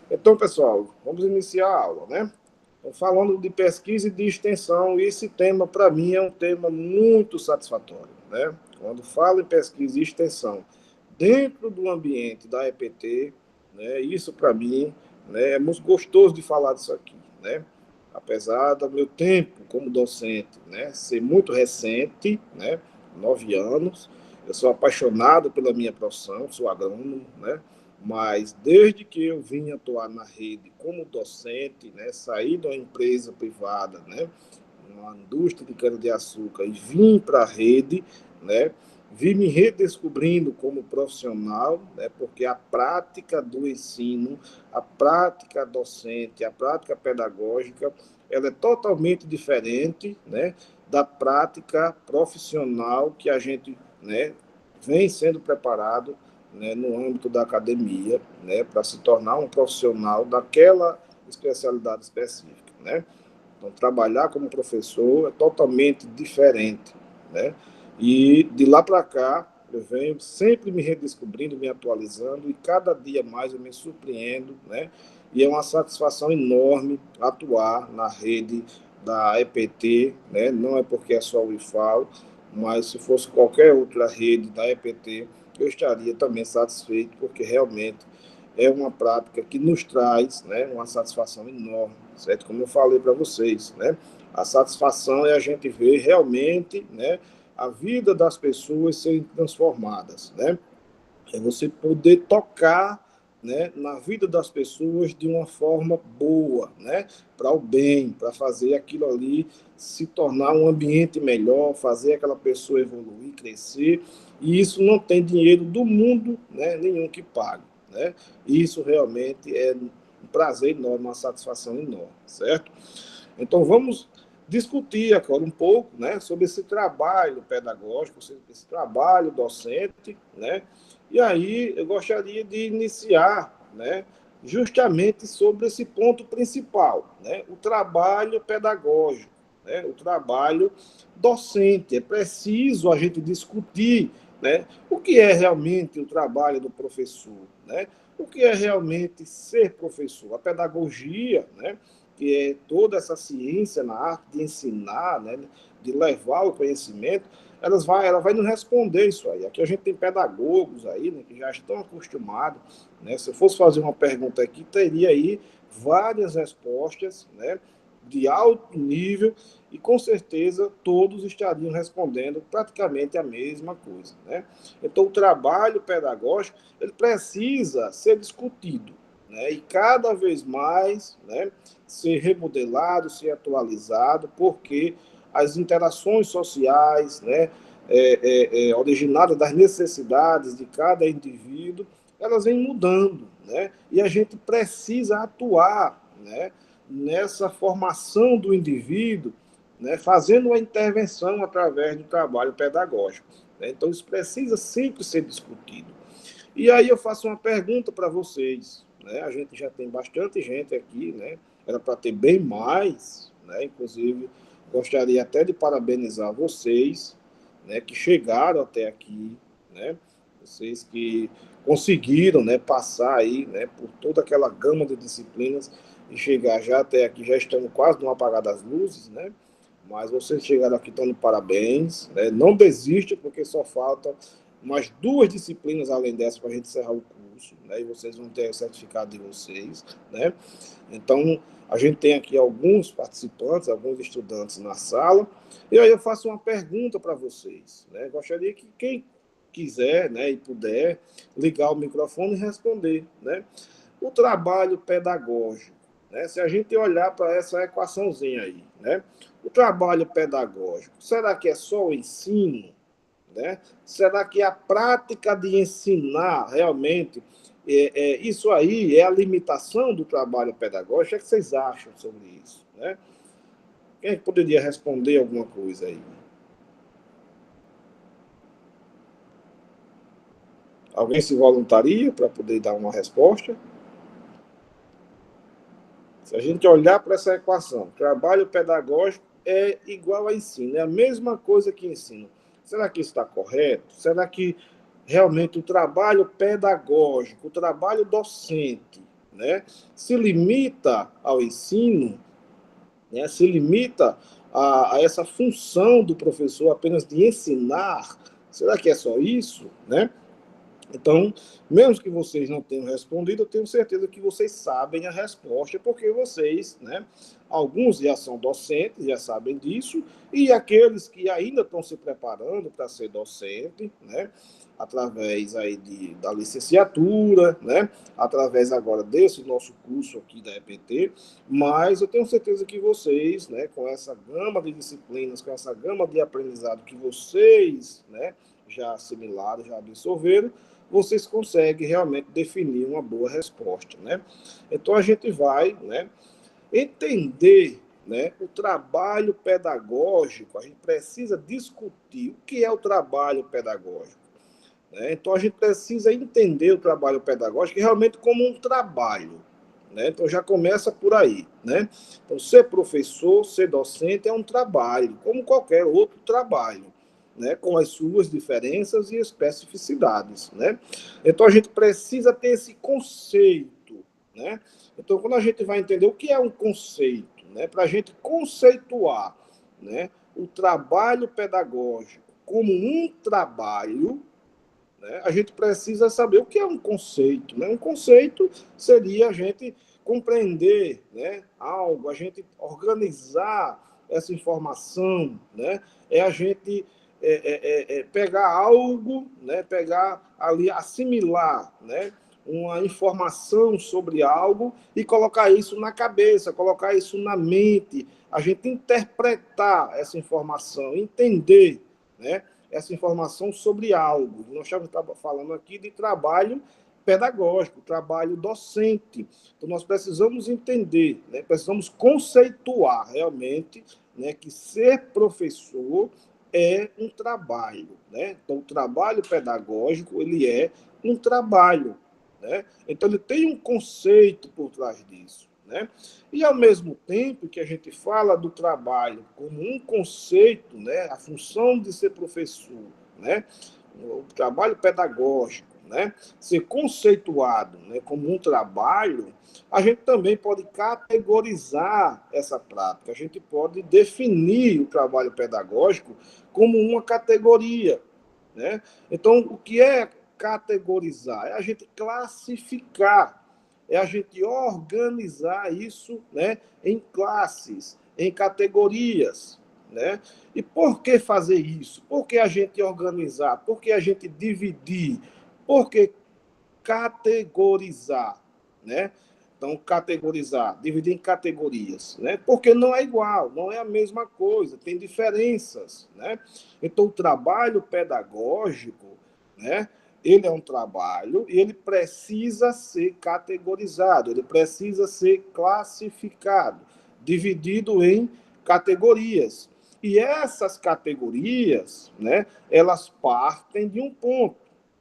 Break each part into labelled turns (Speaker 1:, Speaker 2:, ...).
Speaker 1: Então, pessoal, vamos iniciar a aula, né? Então, falando de pesquisa e de extensão, esse tema, para mim, é um tema muito satisfatório, né? Quando falo em pesquisa e extensão dentro do ambiente da EPT, né, isso, para mim, né, é muito gostoso de falar disso aqui, né? Apesar do meu tempo como docente, né, ser muito recente, né, 9 anos, eu sou apaixonado pela minha profissão, sou agrônomo, né? Mas desde que eu vim atuar na rede como docente, né, saí de uma empresa privada, né, uma indústria de cana-de-açúcar, e vim para a rede, né, vim me redescobrindo como profissional, né, porque a prática do ensino, a prática docente, a prática pedagógica, ela é totalmente diferente, né, da prática profissional que a gente, né, vem sendo preparado, né, no âmbito da academia, né, para se tornar um profissional daquela especialidade específica, né? Então, trabalhar como professor é totalmente diferente, né? E de lá para cá, eu venho sempre me redescobrindo, me atualizando, e cada dia mais eu me surpreendo, né? E é uma satisfação enorme atuar na rede da EPT, né? Não é porque é só o IFAO, mas se fosse qualquer outra rede da EPT, eu estaria também satisfeito, porque realmente é uma prática que nos traz, né, uma satisfação enorme, certo? Como eu falei para vocês, né? A satisfação é a gente ver realmente, né, a vida das pessoas serem transformadas, né? É você poder tocar, né, na vida das pessoas de uma forma boa, né, para o bem, para fazer aquilo ali se tornar um ambiente melhor, fazer aquela pessoa evoluir, crescer, e isso não tem dinheiro do mundo, né, nenhum que pague, né? Isso realmente é um prazer enorme, uma satisfação enorme, certo? Então vamos discutir agora um pouco, né, sobre esse trabalho pedagógico, esse trabalho docente, né? E aí eu gostaria de iniciar, né, justamente sobre esse ponto principal, né, o trabalho pedagógico, né, o trabalho docente. É preciso a gente discutir, né, o que é realmente o trabalho do professor, né? O que é realmente ser professor? A pedagogia, né, que é toda essa ciência na arte de ensinar, né, de levar o conhecimento, ela vai nos responder isso aí. Aqui a gente tem pedagogos aí, né, que já estão acostumados, né? Se eu fosse fazer uma pergunta aqui, teria aí várias respostas, né, de alto nível, e com certeza todos estariam respondendo praticamente a mesma coisa, né? Então o trabalho pedagógico, ele precisa ser discutido, né, e cada vez mais, né, ser remodelado, ser atualizado, porque as interações sociais, né, originadas das necessidades de cada indivíduo, elas vêm mudando, né, e a gente precisa atuar, né, nessa formação do indivíduo, né, fazendo uma intervenção através do trabalho pedagógico, né? Então isso precisa sempre ser discutido. E aí eu faço uma pergunta para vocês, né? A gente já tem bastante gente aqui, né? Era para ter bem mais, né? Inclusive, gostaria até de parabenizar vocês, né, que chegaram até aqui, né? Vocês que conseguiram, né, passar aí, né, por toda aquela gama de disciplinas e chegar já até aqui, já estamos quase no apagar das luzes, né? Mas vocês chegaram aqui, estão de parabéns, né? Não desista, porque só falta mais 2 disciplinas além dessa para a gente encerrar o curso, né? E vocês vão ter o certificado de vocês, né? Então, a gente tem aqui alguns participantes, alguns estudantes na sala, e aí eu faço uma pergunta para vocês, né? Gostaria que quem quiser, né, e puder, ligar o microfone e responder, né? O trabalho pedagógico, né? Se a gente olhar para essa equaçãozinha aí, né? O trabalho pedagógico, será que é só o ensino? Né? Será que a prática de ensinar realmente, isso aí é a limitação do trabalho pedagógico? O que vocês acham sobre isso? Né? Quem é que poderia responder alguma coisa aí? Alguém se voluntaria para poder dar uma resposta? Se a gente olhar para essa equação, trabalho pedagógico é igual a ensino, é a mesma coisa que ensino. Será que isso está correto? Será que realmente o trabalho pedagógico, o trabalho docente, né, se limita ao ensino, né, se limita a essa função do professor apenas de ensinar, será que é só isso, né? Então, mesmo que vocês não tenham respondido, eu tenho certeza que vocês sabem a resposta, porque vocês, né, alguns já são docentes, já sabem disso, e aqueles que ainda estão se preparando para ser docente, né, através aí da licenciatura, né, através agora desse nosso curso aqui da EPT, mas eu tenho certeza que vocês, né, com essa gama de disciplinas, com essa gama de aprendizado que vocês, né, já assimilaram, já absorveram, vocês conseguem realmente definir uma boa resposta, né? Então a gente vai, né, entender, né, o trabalho pedagógico. A gente precisa discutir o que é o trabalho pedagógico, né? Então a gente precisa entender o trabalho pedagógico realmente como um trabalho, né? Então já começa por aí, né? Então ser professor, ser docente é um trabalho, como qualquer outro trabalho, né, com as suas diferenças e especificidades, né? Então a gente precisa ter esse conceito, né? Então quando a gente vai entender o que é um conceito, né, para a gente conceituar, né, o trabalho pedagógico como um trabalho, né, a gente precisa saber o que é um conceito, né? Um conceito seria a gente compreender, né, algo, a gente organizar essa informação, né? É a gente pegar algo, né? Pegar ali, assimilar, né? Uma informação sobre algo e colocar isso na cabeça, colocar isso na mente, a gente interpretar essa informação, entender, né, essa informação sobre algo. Nós estamos falando aqui de trabalho pedagógico, trabalho docente. Então, nós precisamos entender, né, precisamos conceituar realmente, né, que ser professor é um trabalho, né? Então, o trabalho pedagógico, ele é um trabalho, né? Então, ele tem um conceito por trás disso, né? E, ao mesmo tempo que a gente fala do trabalho como um conceito, né? A função de ser professor, né? O trabalho pedagógico, né? Ser conceituado, né, como um trabalho, a gente também pode categorizar essa prática, a gente pode definir o trabalho pedagógico como uma categoria, né? Então, o que é categorizar? É a gente classificar, é a gente organizar isso, né, em classes, em categorias, né? E por que fazer isso? Por que a gente organizar? Por que a gente dividir? Por que categorizar, né? Então, categorizar, dividir em categorias, né? Porque não é igual, não é a mesma coisa, tem diferenças, né? Então, o trabalho pedagógico, né? Ele é um trabalho e ele precisa ser categorizado, ele precisa ser classificado, dividido em categorias. E essas categorias, né? Elas partem de um ponto,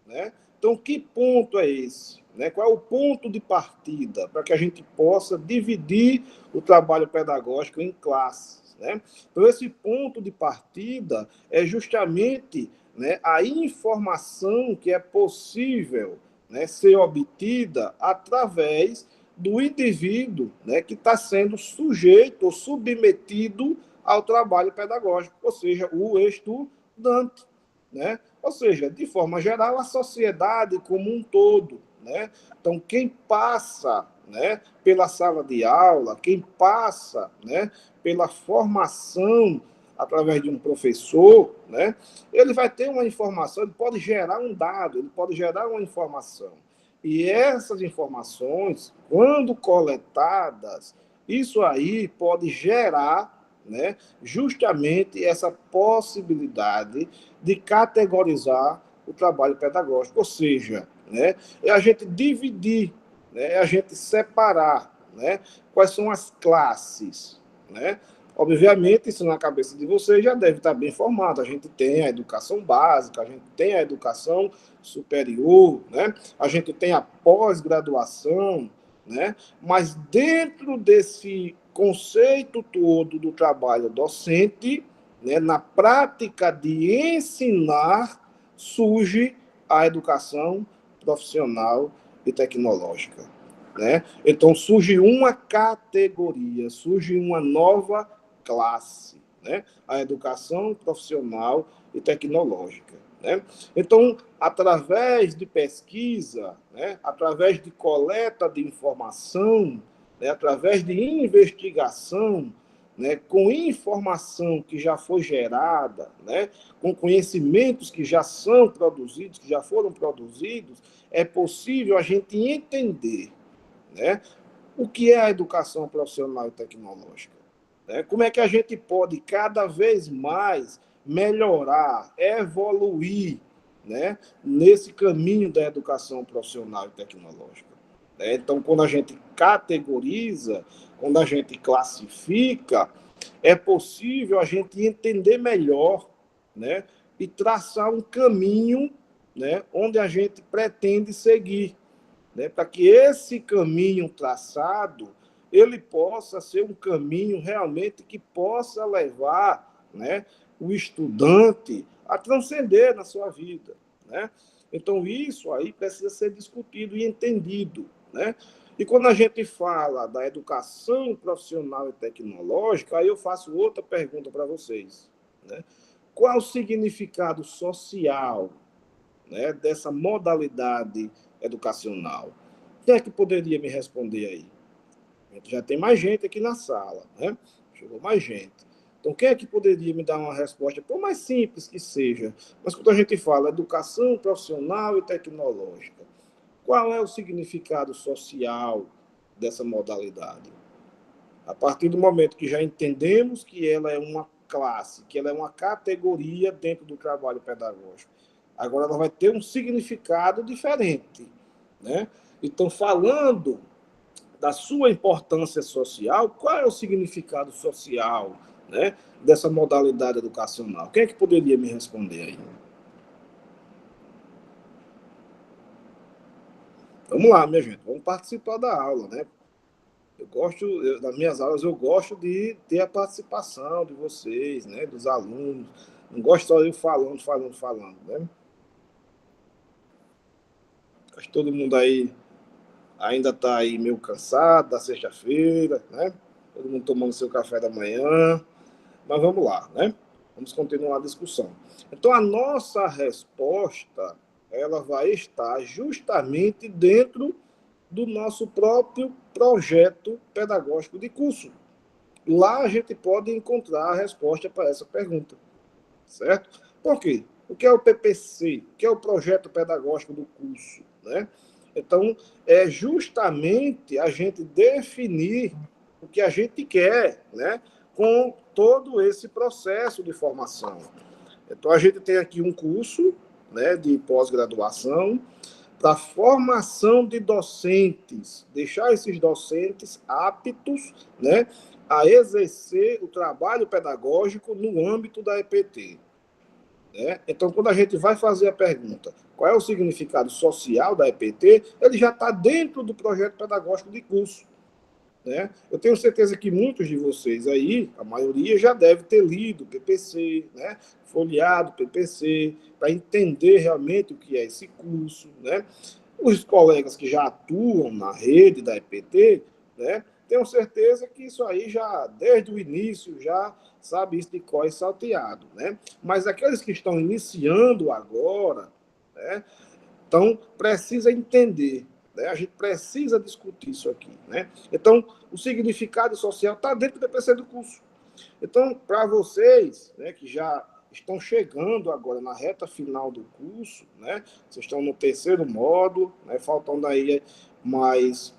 Speaker 1: né? Então, que ponto é esse? Né? Qual é o ponto de partida para que a gente possa dividir o trabalho pedagógico em classes? Né? Então, esse ponto de partida é justamente, né, a informação que é possível, né, ser obtida através do indivíduo, né, que está sendo sujeito ou submetido ao trabalho pedagógico, ou seja, o estudante, né? Ou seja, de forma geral, a sociedade como um todo, né? Então, quem passa, né, pela sala de aula, quem passa, né, pela formação através de um professor, né, ele vai ter uma informação, ele pode gerar um dado, ele pode gerar uma informação. E essas informações, quando coletadas, isso aí pode gerar, né, justamente essa possibilidade de categorizar o trabalho pedagógico, ou seja, né, é a gente dividir, né, é a gente separar, né, quais são as classes, né? Obviamente, isso na cabeça de vocês já deve estar bem formado. A gente tem a educação básica, a gente tem a educação superior, né? A gente tem a pós-graduação, né? Mas dentro desse conceito todo do trabalho docente, né, na prática de ensinar, surge a educação profissional e tecnológica, né? Então, surge uma categoria, surge uma nova classe, né? A educação profissional e tecnológica, né? Então, através de pesquisa, né? Através de coleta de informação, né? Através de investigação, né? Com informação que já foi gerada, né? Com conhecimentos que já são produzidos, que já foram produzidos, é possível a gente entender, né, o que é a educação profissional e tecnológica. Né? Como é que a gente pode cada vez mais melhorar, evoluir, né, nesse caminho da educação profissional e tecnológica. Né? Então, quando a gente categoriza, quando a gente classifica, é possível a gente entender melhor, né, e traçar um caminho, né, onde a gente pretende seguir, né, para que esse caminho traçado ele possa ser um caminho realmente que possa levar, né, o estudante a transcender na sua vida, né? Então isso aí precisa ser discutido e entendido, né? E quando a gente fala da educação profissional e tecnológica, aí eu faço outra pergunta para vocês, né? Qual o significado social, né, dessa modalidade educacional? Quem é que poderia me responder aí? Já tem mais gente aqui na sala, né? Chegou mais gente. Então, quem é que poderia me dar uma resposta, por mais simples que seja, mas quando a gente fala educação profissional e tecnológica, qual é o significado social dessa modalidade? A partir do momento que já entendemos que ela é uma classe, que ela é uma categoria dentro do trabalho pedagógico, agora ela vai ter um significado diferente, né? Então, falando da sua importância social, qual é o significado social, né, dessa modalidade educacional? Quem é que poderia me responder aí? Vamos lá, minha gente, vamos participar da aula, né? Nas minhas aulas, eu gosto de ter a participação de vocês, né, dos alunos. Não gosto só eu falando, né? Acho que todo mundo aí ainda está aí meio cansado da sexta-feira, né? Todo mundo tomando seu café da manhã. Mas vamos lá, né? Vamos continuar a discussão. Então, a nossa resposta, ela vai estar justamente dentro do nosso próprio projeto pedagógico de curso. Lá a gente pode encontrar a resposta para essa pergunta, certo? Por quê? O que é o PPC? O que é o projeto pedagógico do curso, né? Então, é justamente a gente definir o que a gente quer, né? Com todo esse processo de formação. Então, a gente tem aqui um curso, né, de pós-graduação para formação de docentes, deixar esses docentes aptos, né, a exercer o trabalho pedagógico no âmbito da EPT. Né? Então, quando a gente vai fazer a pergunta qual é o significado social da EPT, ele já está dentro do projeto pedagógico de curso. Né? Eu tenho certeza que muitos de vocês aí, a maioria já deve ter lido PPC, né? Folheado PPC, para entender realmente o que é esse curso. Né? Os colegas que já atuam na rede da EPT, né? Tenho certeza que isso aí já, desde o início, já sabe isso de cor e salteado. Né? Mas aqueles que estão iniciando agora, né? Então, precisa entender, né? A gente precisa discutir isso aqui. Né? Então, o significado social está dentro do PPC do curso. Então, para vocês, né, que já estão chegando agora na reta final do curso, né? Vocês estão no terceiro módulo, né? Faltando aí mais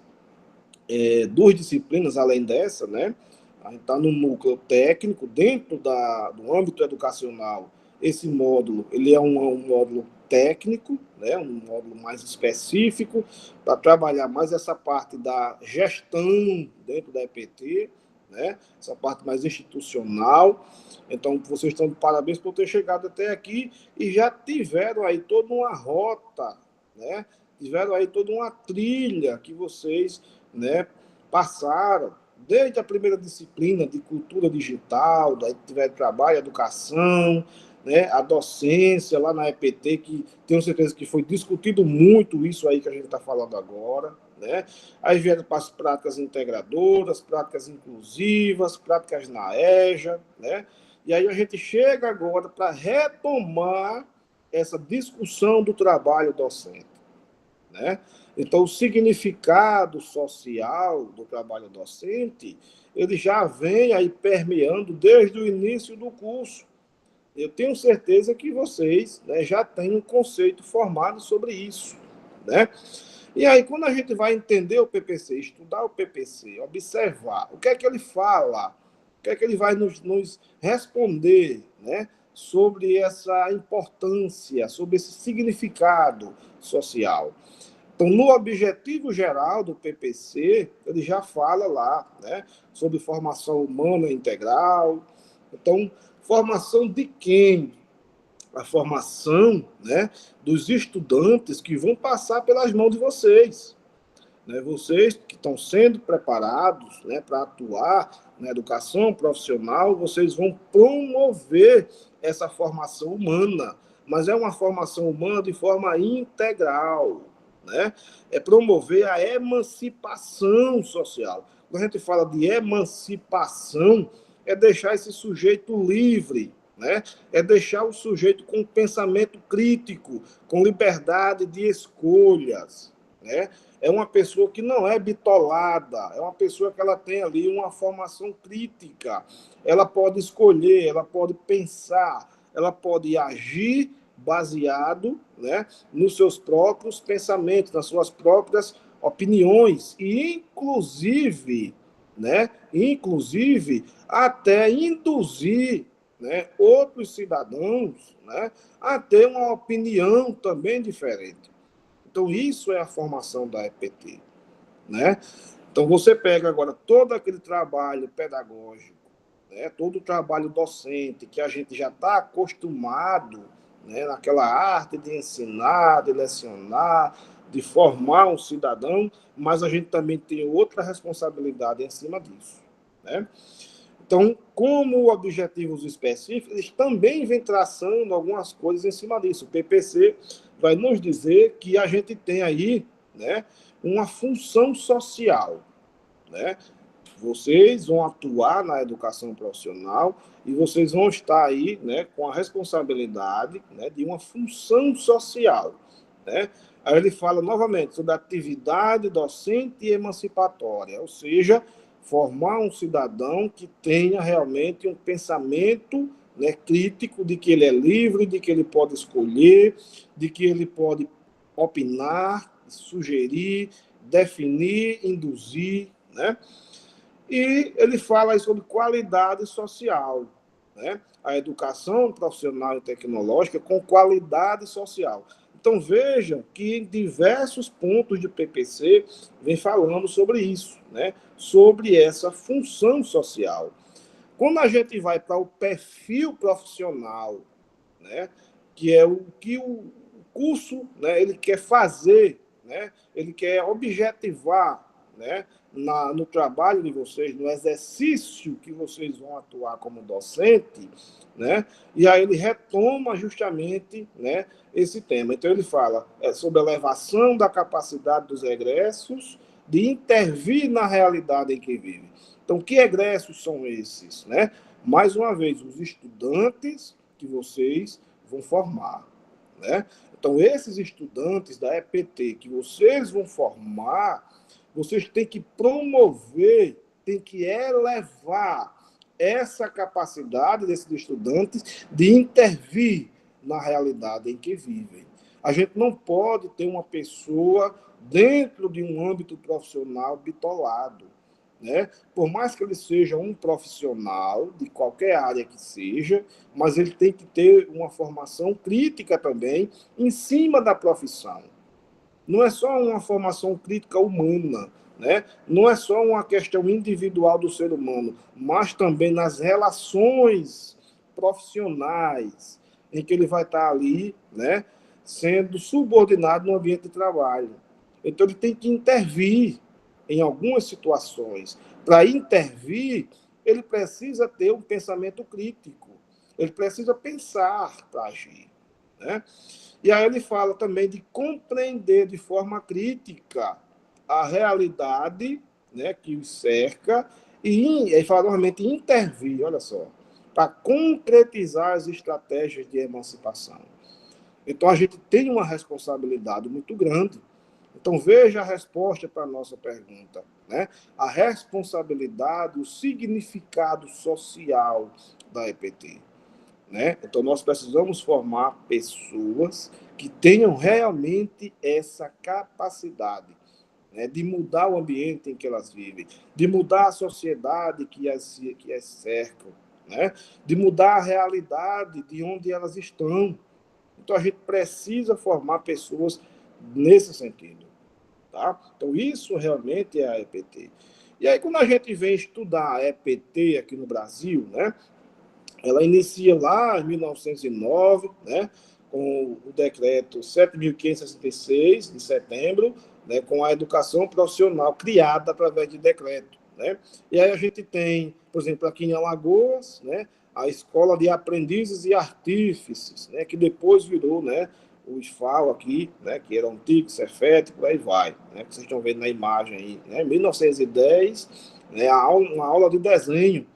Speaker 1: duas disciplinas além dessa, né? A gente está no núcleo técnico, dentro do âmbito educacional. Esse módulo, ele é um módulo técnico, né? Um módulo mais específico, para trabalhar mais essa parte da gestão dentro da EPT, né? Essa parte mais institucional. Então, vocês estão de parabéns por ter chegado até aqui e já tiveram aí toda uma rota, né? Tiveram aí toda uma trilha que vocês, né, passaram, desde a primeira disciplina de cultura digital, daí tiveram trabalho, educação, né, a docência lá na EPT, que tenho certeza que foi discutido muito isso aí que a gente está falando agora, né? Aí vieram para as práticas integradoras, práticas inclusivas, práticas na EJA, né? E aí a gente chega agora para retomar essa discussão do trabalho docente, né? Então, o significado social do trabalho docente, ele já vem aí permeando desde o início do curso. Eu tenho certeza que vocês, né, já têm um conceito formado sobre isso, né? E aí, quando a gente vai entender o PPC, estudar o PPC, observar o que é que ele fala, o que é que ele vai nos responder, né, sobre essa importância, sobre esse significado social. Então, no objetivo geral do PPC, ele já fala lá, né, sobre formação humana integral. Então, formação de quem? A formação, né, dos estudantes que vão passar pelas mãos de vocês, né? Vocês que estão sendo preparados, né, para atuar na educação profissional, vocês vão promover essa formação humana, mas é uma formação humana de forma integral, né? É promover a emancipação social. Quando a gente fala de emancipação, é deixar esse sujeito livre, né? É deixar o sujeito com pensamento crítico, com liberdade de escolhas, né? É uma pessoa que não é bitolada, é uma pessoa que ela tem ali uma formação crítica, ela pode escolher, ela pode pensar, ela pode agir baseado, né, nos seus próprios pensamentos, nas suas próprias opiniões e inclusive até induzir, né, outros cidadãos, né, a ter uma opinião também diferente. Então, isso é a formação da EPT, né? Então, você pega agora todo aquele trabalho pedagógico, né, todo o trabalho docente que a gente já está acostumado, né, naquela arte de ensinar, de lecionar, de formar um cidadão, mas a gente também tem outra responsabilidade em cima disso, né? Então, como objetivos específicos, eles também vêm traçando algumas coisas em cima disso. O PPC vai nos dizer que a gente tem aí, né, uma função social, né? Vocês vão atuar na educação profissional e vocês vão estar aí, né, com a responsabilidade, né, de uma função social, né? Aí ele fala novamente sobre atividade docente e emancipatória, ou seja, formar um cidadão que tenha realmente um pensamento, né, crítico de que ele é livre, de que ele pode escolher, de que ele pode opinar, sugerir, definir, induzir, né? E ele fala aí sobre qualidade social, né? A educação profissional e tecnológica com qualidade social. Então, vejam que em diversos pontos de PPC vem falando sobre isso, né? Sobre essa função social. Quando a gente vai para o perfil profissional, né? Que é o que o curso, né, ele quer fazer, né? Ele quer objetivar, né, no trabalho de vocês, no exercício que vocês vão atuar como docente, né? E aí ele retoma justamente, né, esse tema. Então ele fala sobre a elevação da capacidade dos egressos de intervir na realidade em que vivem. Então, que egressos são esses, né? Mais uma vez, os estudantes que vocês vão formar, né? Então, esses estudantes da EPT que vocês vão formar, vocês têm que promover, têm que elevar essa capacidade desses estudantes de intervir na realidade em que vivem. A gente não pode ter uma pessoa dentro de um âmbito profissional bitolado, né? Por mais que ele seja um profissional de qualquer área que seja, mas ele tem que ter uma formação crítica também em cima da profissão. Não é só uma formação crítica humana, né? Não é só uma questão individual do ser humano, mas também nas relações profissionais, em que ele vai estar ali, né, sendo subordinado no ambiente de trabalho. Então, ele tem que intervir em algumas situações. Para intervir, ele precisa ter um pensamento crítico. Ele precisa pensar para agir, né? E aí ele fala também de compreender de forma crítica a realidade, né, que os cerca e ele fala novamente intervir, olha só, para concretizar as estratégias de emancipação. Então a gente tem uma responsabilidade muito grande. Então veja a resposta para a nossa pergunta, né? A responsabilidade, o significado social da EPT. Né? Então, nós precisamos formar pessoas que tenham realmente essa capacidade, né, de mudar o ambiente em que elas vivem, de mudar a sociedade que as cercam, né? De mudar a realidade de onde elas estão. Então, a gente precisa formar pessoas nesse sentido. Tá? Então, isso realmente é a EPT. E aí, quando a gente vem estudar a EPT aqui no Brasil, né? Ela inicia lá em 1909, né, com o decreto 7.566, de setembro, né, com a educação profissional criada através de decreto. Né? E aí a gente tem, por exemplo, aqui em Alagoas, né, a Escola de Aprendizes e Artífices, né, que depois virou, né, o SFAL aqui, né, que era o antigo Cefet, por aí vai, né, que vocês estão vendo na imagem aí. Né, em 1910, né, uma aula de desenho,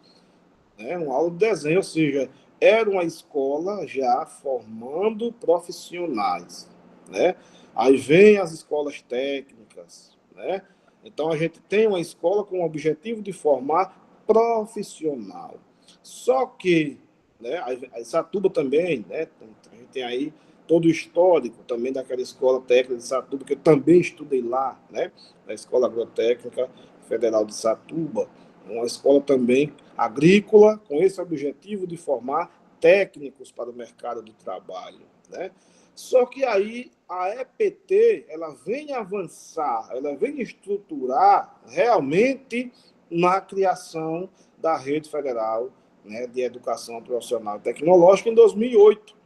Speaker 1: né, uma aula de desenho, ou seja, era uma escola já formando profissionais, né? Aí vem as escolas técnicas, né? Então a gente tem uma escola com o objetivo de formar profissional. Só que, né, a Satuba também, né, a gente tem aí todo o histórico também daquela escola técnica de Satuba, que eu também estudei lá, né, na Escola Agrotécnica Federal de Satuba, uma escola também agrícola, com esse objetivo de formar técnicos para o mercado de trabalho, né? Só que aí a EPT, ela vem avançar, ela vem estruturar realmente na criação da Rede Federal, né, de Educação Profissional e Tecnológica em 2008,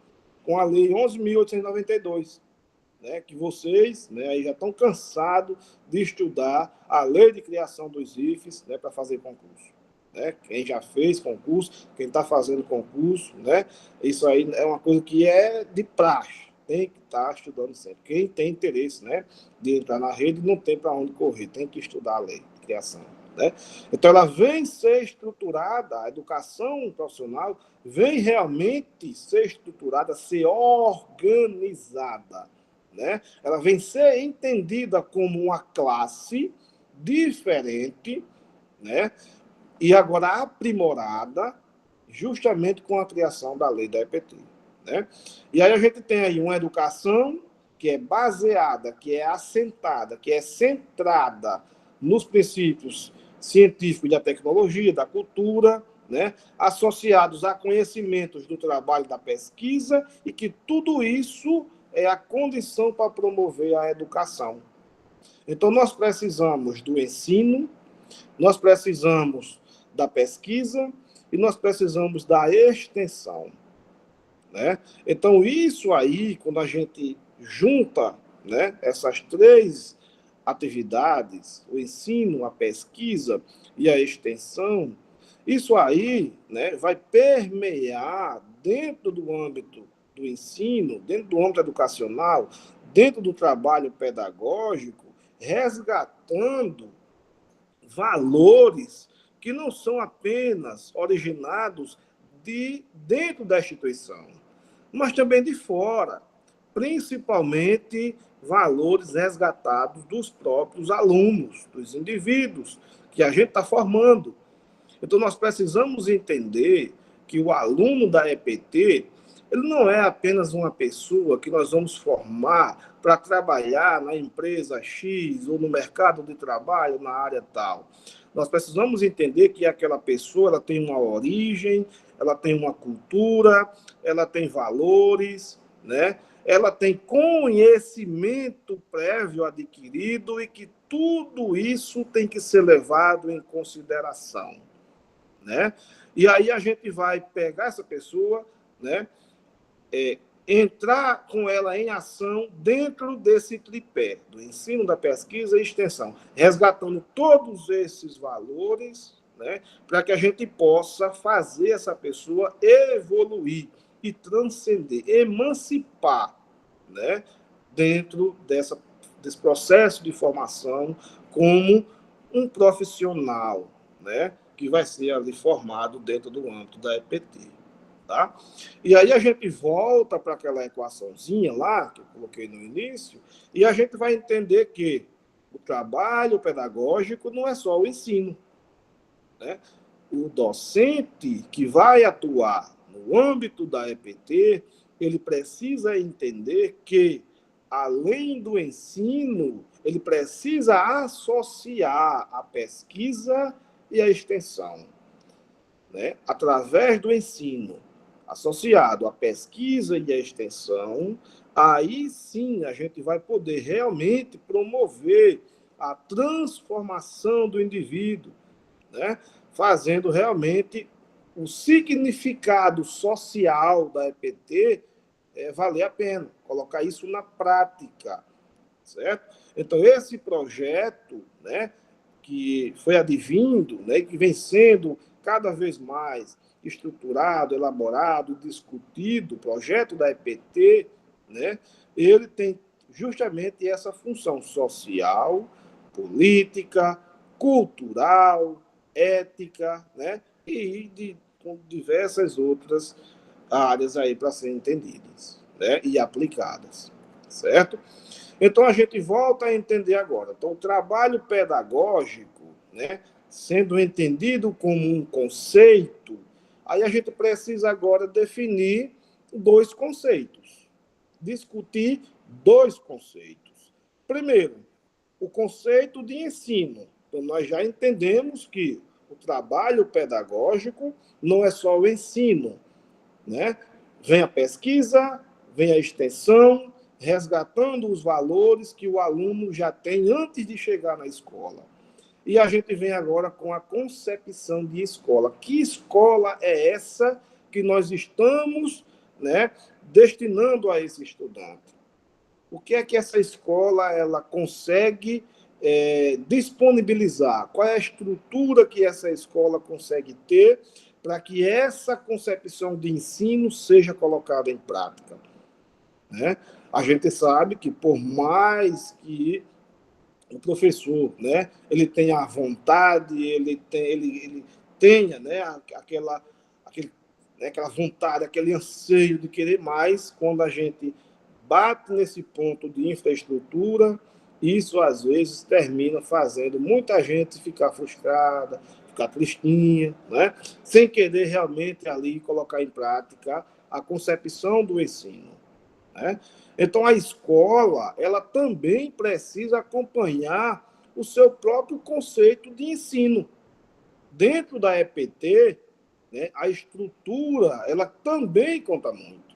Speaker 1: com a Lei 11.892, né, que vocês, né, aí já estão cansados de estudar a lei de criação dos IFES, né, para fazer concurso. Né? Quem já fez concurso, quem está fazendo concurso, né, isso aí é uma coisa que é de praxe, tem que estar estudando sempre. Quem tem interesse, né, de entrar na rede não tem para onde correr, tem que estudar a lei de criação. Né? Então, ela vem ser estruturada, a educação profissional vem realmente ser estruturada, ser organizada. Né? Ela vem ser entendida como uma classe diferente, né? E agora aprimorada, justamente com a criação da lei da EPT. Né? E aí a gente tem aí uma educação que é baseada, que é assentada, que é centrada nos princípios científicos da tecnologia, da cultura, né, associados a conhecimentos do trabalho da pesquisa, e que tudo isso é a condição para promover a educação. Então, nós precisamos do ensino, nós precisamos da pesquisa e nós precisamos da extensão. Né? Então, isso aí, quando a gente junta, né, essas três atividades, o ensino, a pesquisa e a extensão, isso aí, né, vai permear dentro do âmbito do ensino, dentro do âmbito educacional, dentro do trabalho pedagógico, resgatando valores que não são apenas originados de dentro da instituição, mas também de fora, principalmente valores resgatados dos próprios alunos, dos indivíduos que a gente está formando. Então, nós precisamos entender que o aluno da EPT, ele não é apenas uma pessoa que nós vamos formar para trabalhar na empresa X ou no mercado de trabalho na área tal. Nós precisamos entender que aquela pessoa ela tem uma origem, ela tem uma cultura, ela tem valores, né? Ela tem conhecimento prévio adquirido e que tudo isso tem que ser levado em consideração. Né? E aí a gente vai pegar essa pessoa, né, entrar com ela em ação dentro desse tripé do ensino, da pesquisa e extensão, resgatando todos esses valores, né, para que a gente possa fazer essa pessoa evoluir e transcender, emancipar, né, dentro desse processo de formação como um profissional, né, que vai ser ali formado dentro do âmbito da EPT. Tá? E aí a gente volta para aquela equaçãozinha lá, que eu coloquei no início, e a gente vai entender que o trabalho pedagógico não é só o ensino, né? O docente que vai atuar no âmbito da EPT, ele precisa entender que, além do ensino, ele precisa associar a pesquisa e a extensão, né? Através do ensino, associado à pesquisa e à extensão, aí sim a gente vai poder realmente promover a transformação do indivíduo, né? Fazendo realmente o significado social da EPT valer a pena, colocar isso na prática, certo? Então, esse projeto, né, que foi advindo, né, que vem sendo cada vez mais estruturado, elaborado, discutido, o projeto da EPT, né, ele tem justamente essa função social, política, cultural, ética, né, e com diversas outras áreas aí para serem entendidas, né, e aplicadas, certo? Então, a gente volta a entender agora. Então, o trabalho pedagógico, né, sendo entendido como um conceito, aí a gente precisa agora definir dois conceitos, discutir dois conceitos. Primeiro, o conceito de ensino. Então, nós já entendemos que o trabalho pedagógico não é só o ensino, né? Vem a pesquisa, vem a extensão, resgatando os valores que o aluno já tem antes de chegar na escola. E a gente vem agora com a concepção de escola. Que escola é essa que nós estamos, né, destinando a esse estudante? O que é que essa escola ela consegue disponibilizar? Qual é a estrutura que essa escola consegue ter para que essa concepção de ensino seja colocada em prática, né? A gente sabe que por mais que o professor, né, ele tenha a vontade, ele tenha, né, aquela vontade, aquele anseio de querer mais, quando a gente bate nesse ponto de infraestrutura, isso às vezes termina fazendo muita gente ficar frustrada, ficar tristinha, né? Sem querer realmente ali colocar em prática a concepção do ensino, né? Então, a escola, ela também precisa acompanhar o seu próprio conceito de ensino. Dentro da EPT, né, a estrutura, ela também conta muito,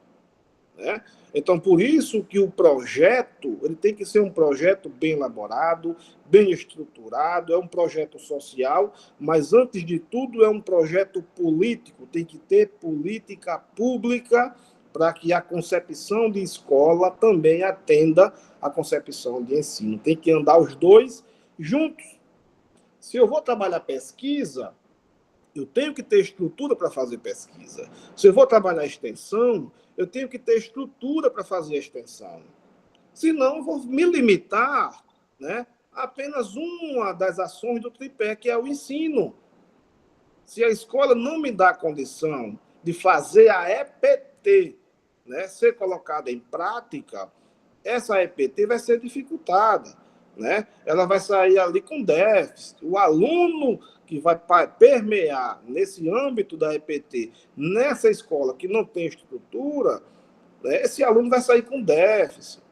Speaker 1: né? Então, por isso que o projeto, ele tem que ser um projeto bem elaborado, bem estruturado, é um projeto social, mas, antes de tudo, é um projeto político, tem que ter política pública para que a concepção de escola também atenda à concepção de ensino. Tem que andar os dois juntos. Se eu vou trabalhar pesquisa, eu tenho que ter estrutura para fazer pesquisa. Se eu vou trabalhar extensão, eu tenho que ter estrutura para fazer a extensão. Senão, eu vou me limitar, né, a apenas uma das ações do tripé, que é o ensino. Se a escola não me dá condição de fazer a EPT, né, ser colocada em prática, essa EPT vai ser dificultada, né? Ela vai sair ali com déficit. O aluno que vai permear nesse âmbito da EPT, nessa escola que não tem estrutura, né, esse aluno vai sair com déficit,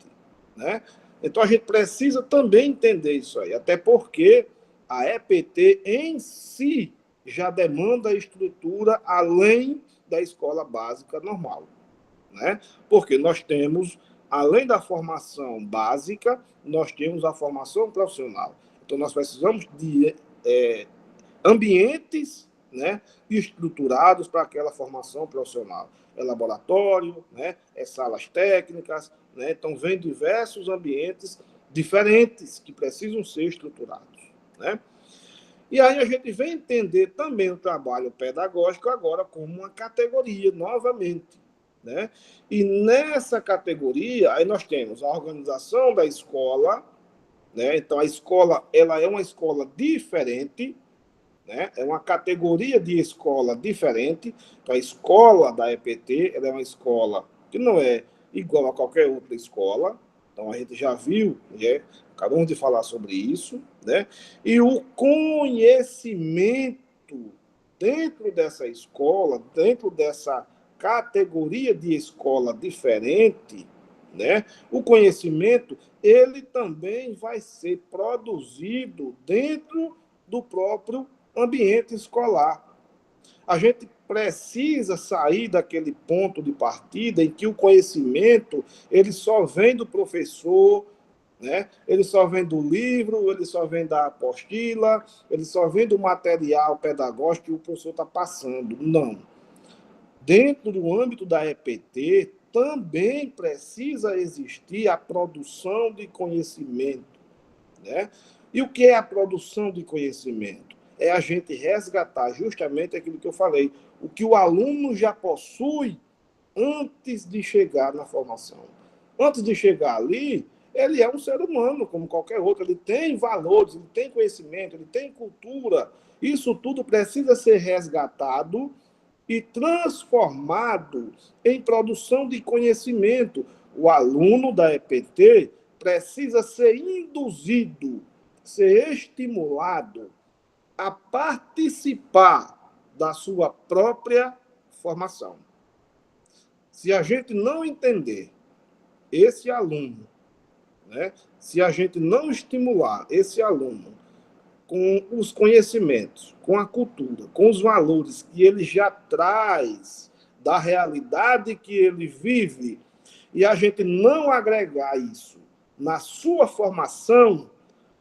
Speaker 1: né? Então, a gente precisa também entender isso aí, até porque a EPT em si já demanda estrutura além da escola básica normal, né? Porque nós temos, além da formação básica, nós temos a formação profissional. Então, nós precisamos de ambientes, né, estruturados para aquela formação profissional. É laboratório, né, é salas técnicas, né? Então, vem diversos ambientes diferentes que precisam ser estruturados, né? E aí a gente vem entender também o trabalho pedagógico agora como uma categoria, novamente. Né? E nessa categoria, aí nós temos a organização da escola, né? Então a escola ela é uma escola diferente, né? É uma categoria de escola diferente. Então, a escola da EPT ela é uma escola que não é igual a qualquer outra escola. Então, a gente já viu, né? Acabamos de falar sobre isso. Né? E o conhecimento dentro dessa escola, dentro dessa categoria de escola diferente, né? O conhecimento ele também vai ser produzido dentro do próprio ambiente escolar. A gente precisa sair daquele ponto de partida em que o conhecimento ele só vem do professor, né? Ele só vem do livro, ele só vem da apostila, ele só vem do material pedagógico que o professor está passando. Não. Dentro do âmbito da EPT, também precisa existir a produção de conhecimento. Né? E o que é a produção de conhecimento? É a gente resgatar justamente aquilo que eu falei, o que o aluno já possui antes de chegar na formação. Antes de chegar ali, ele é um ser humano, como qualquer outro, ele tem valores, ele tem conhecimento, ele tem cultura. Isso tudo precisa ser resgatado e transformado em produção de conhecimento. O aluno da EPT precisa ser induzido, ser estimulado a participar da sua própria formação. Se a gente não entender esse aluno, né, se a gente não estimular esse aluno com os conhecimentos, com a cultura, com os valores que ele já traz da realidade que ele vive, e a gente não agregar isso na sua formação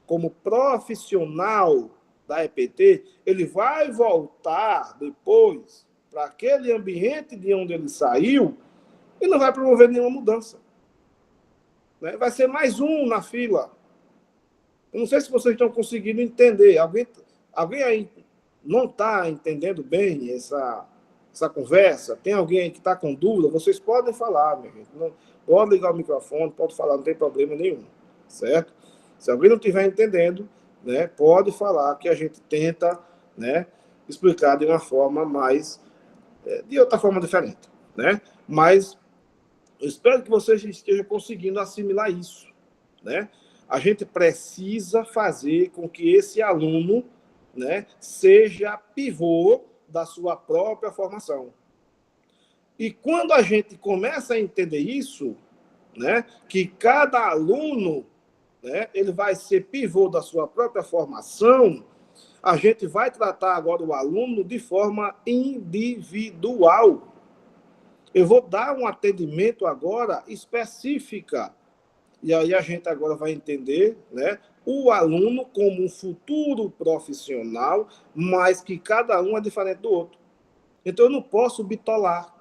Speaker 1: como profissional da EPT, ele vai voltar depois para aquele ambiente de onde ele saiu e não vai promover nenhuma mudança. Né? Vai ser mais um na fila. Eu não sei se vocês estão conseguindo entender. Alguém aí não está entendendo bem essa conversa? Tem alguém aí que está com dúvida? Vocês podem falar, minha gente. Não, pode ligar o microfone, pode falar, não tem problema nenhum. Certo? Se alguém não estiver entendendo, né, pode falar que a gente tenta, né, explicar de uma forma mais... de outra forma diferente. Né? Mas eu espero que vocês estejam conseguindo assimilar isso. Né? A gente precisa fazer com que esse aluno, né, seja pivô da sua própria formação. E quando a gente começa a entender isso, né, que cada aluno, né, ele vai ser pivô da sua própria formação, a gente vai tratar agora o aluno de forma individual. Eu vou dar um atendimento agora específico. E aí a gente agora vai entender, né, o aluno como um futuro profissional, mas que cada um é diferente do outro. Então eu não posso bitolar,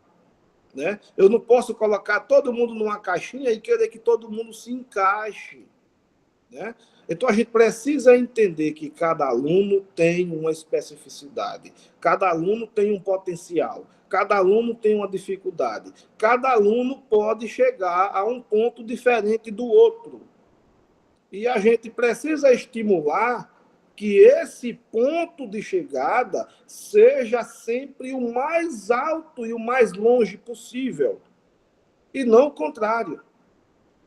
Speaker 1: né? Eu não posso colocar todo mundo numa caixinha e querer que todo mundo se encaixe. Né? Então, a gente precisa entender que cada aluno tem uma especificidade, cada aluno tem um potencial, cada aluno tem uma dificuldade, cada aluno pode chegar a um ponto diferente do outro. E a gente precisa estimular que esse ponto de chegada seja sempre o mais alto e o mais longe possível, e não o contrário.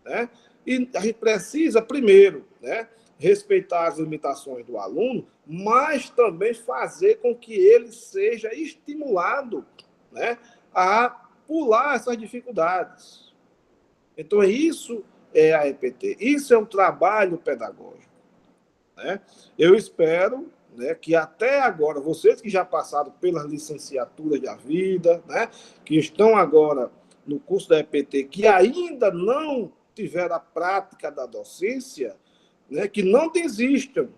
Speaker 1: Né? E a gente precisa, primeiro, né, respeitar as limitações do aluno, mas também fazer com que ele seja estimulado, né, a pular essas dificuldades. Então, isso é a EPT, isso é um trabalho pedagógico. Né? Eu espero, né, que até agora, vocês que já passaram pelas licenciaturas da vida, né, que estão agora no curso da EPT, que ainda não tiveram a prática da docência, né, que não desistam,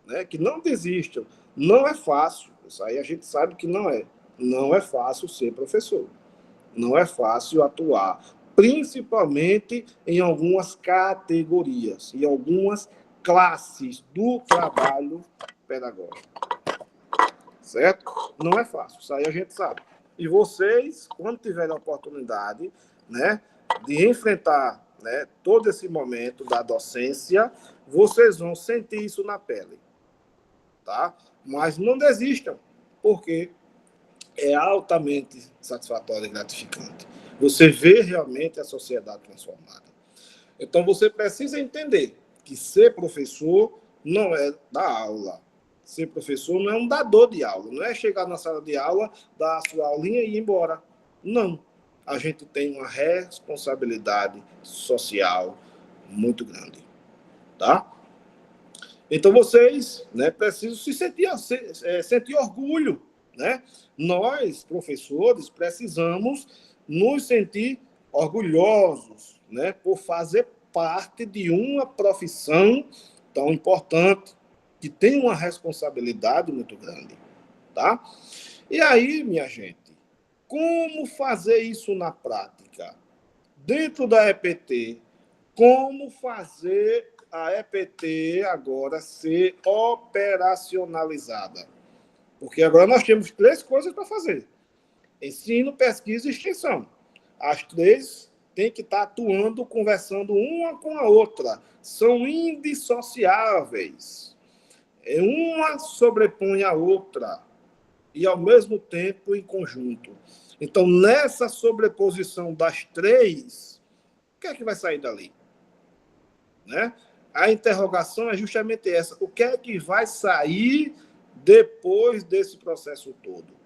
Speaker 1: né, que não desistam. Não é fácil, isso aí a gente sabe que não é. Não é fácil ser professor. Não é fácil atuar, principalmente em algumas categorias, em algumas classes do trabalho pedagógico. Certo? Não é fácil, isso aí a gente sabe. E vocês, quando tiverem a oportunidade, né, de enfrentar, né, todo esse momento da docência, vocês vão sentir isso na pele. Tá? Mas não desistam, porque é altamente satisfatório e gratificante. Você vê realmente a sociedade transformada. Então, você precisa entender que ser professor não é dar aula. Ser professor não é um dador de aula. Não é chegar na sala de aula, dar a sua aulinha e ir embora. Não. A gente tem uma responsabilidade social muito grande. Tá? Então, vocês, né, precisam sentir orgulho. Né? Nós, professores, precisamos nos sentir orgulhosos, né, por fazer parte de uma profissão tão importante, que tem uma responsabilidade muito grande. Tá? E aí, minha gente, como fazer isso na prática? Dentro da EPT, como fazer a EPT agora ser operacionalizada? Porque agora nós temos 3 coisas para fazer: ensino, pesquisa e extensão. As 3 têm que estar atuando, conversando uma com a outra. São indissociáveis. Uma sobrepõe a outra e, ao mesmo tempo, em conjunto. Então, nessa sobreposição das 3, o que é que vai sair dali? Né? A interrogação é justamente essa: o que é que vai sair depois desse processo todo?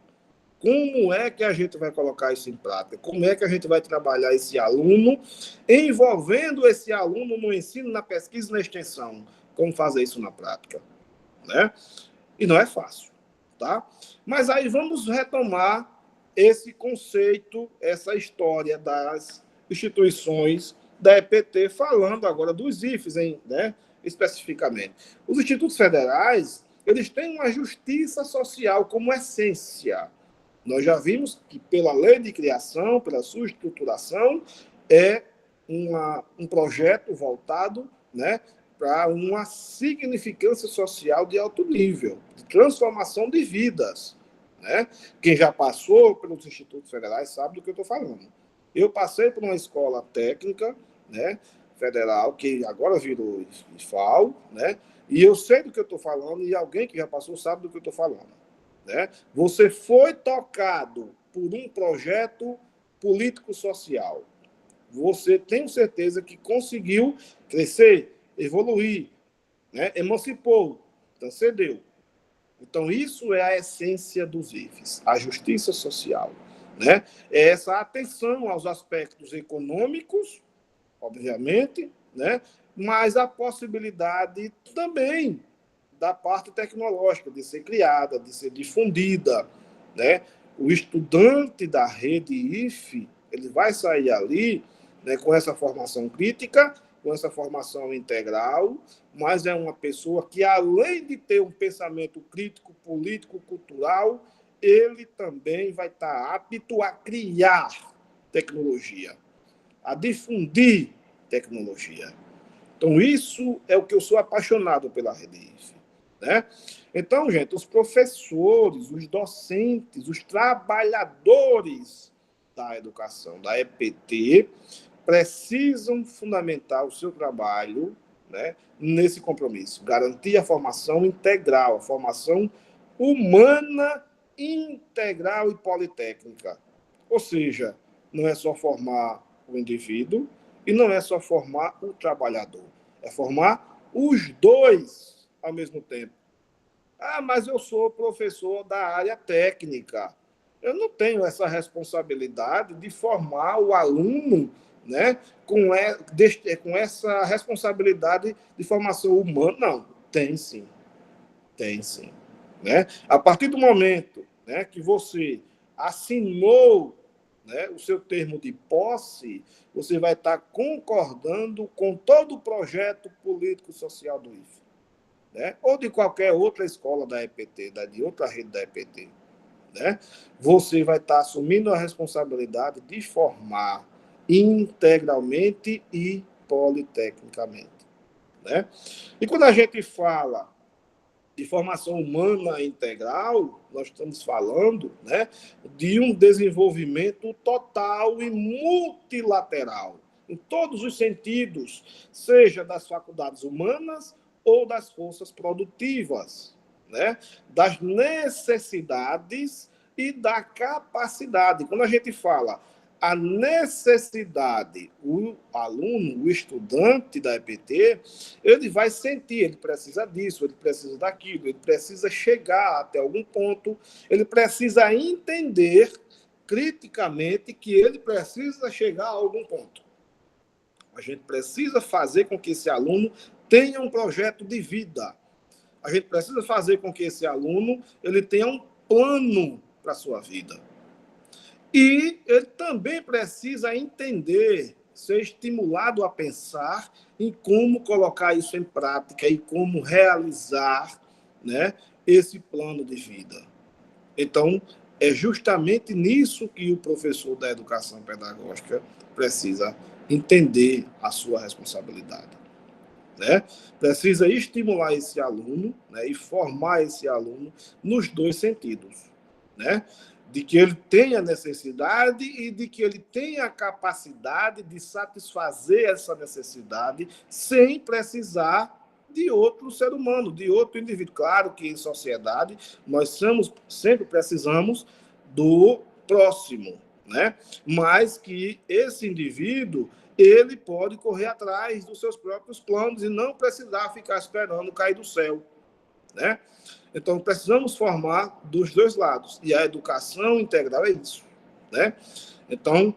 Speaker 1: Como é que a gente vai colocar isso em prática? Como é que a gente vai trabalhar esse aluno, envolvendo esse aluno no ensino, na pesquisa e na extensão? Como fazer isso na prática? Né? E não é fácil, tá? Mas aí vamos retomar esse conceito, essa história das instituições da EPT, falando agora dos IFES, né, especificamente. Os institutos federais, eles têm uma justiça social como essência. Nós já vimos que, pela lei de criação, pela sua estruturação, é um projeto voltado, né, para uma significância social de alto nível, de transformação de vidas. Né? Quem já passou pelos institutos federais sabe do que eu estou falando. Eu passei por uma escola técnica, né, federal, que agora virou IFAL, né, e eu sei do que eu estou falando, e alguém que já passou sabe do que eu estou falando. Né? Você foi tocado por um projeto político-social. Você tem certeza que conseguiu crescer, evoluir, né? Emancipou, transcendeu. Então, isso é a essência dos IFES, a justiça social. Né? É essa atenção aos aspectos econômicos, obviamente, né? Mas a possibilidade também da parte tecnológica, de ser criada, de ser difundida. Né? O estudante da rede IFE, ele vai sair ali, né, com essa formação crítica, com essa formação integral, mas é uma pessoa que, além de ter um pensamento crítico, político, cultural, ele também vai estar apto a criar tecnologia, a difundir tecnologia. Então, isso é o que eu sou apaixonado pela rede IFE. Né? Então, gente, os professores, os docentes, os trabalhadores da educação, da EPT, precisam fundamentar o seu trabalho, né, nesse compromisso, garantir a formação integral, a formação humana, integral e politécnica. Ou seja, não é só formar o indivíduo e não é só formar o trabalhador, é formar os dois ao mesmo tempo. Ah, mas eu sou professor da área técnica. Eu não tenho essa responsabilidade de formar o aluno, né, com essa responsabilidade de formação humana. Não, tem sim. Tem sim. Né? A partir do momento, né, que você assinou, né, o seu termo de posse, você vai estar concordando com todo o projeto político-social do IFE. Né? Ou de qualquer outra escola da EPT, de outra rede da EPT. Né? Você vai estar assumindo a responsabilidade de formar integralmente e politecnicamente. Né? E quando a gente fala de formação humana integral, nós estamos falando, né, de um desenvolvimento total e multilateral, em todos os sentidos, seja das faculdades humanas ou das forças produtivas, né, das necessidades e da capacidade. Quando a gente fala a necessidade, o aluno, o estudante da EPT, ele vai sentir, ele precisa disso, ele precisa daquilo, ele precisa chegar até algum ponto, ele precisa entender criticamente que ele precisa chegar a algum ponto. A gente precisa fazer com que esse aluno tenha um projeto de vida. A gente precisa fazer com que esse aluno ele tenha um plano para a sua vida. E ele também precisa entender, ser estimulado a pensar em como colocar isso em prática e como realizar, né, esse plano de vida. Então, é justamente nisso que o professor da educação pedagógica precisa entender a sua responsabilidade, né? Precisa estimular esse aluno, né, e formar esse aluno nos dois sentidos, né? De que ele tenha necessidade e de que ele tenha a capacidade de satisfazer essa necessidade sem precisar de outro ser humano, de outro indivíduo. Claro que em sociedade nós sempre precisamos do próximo, né? Mas que esse indivíduo ele pode correr atrás dos seus próprios planos e não precisar ficar esperando cair do céu, né? Então, precisamos formar dos dois lados. E a educação integral é isso, né? Então,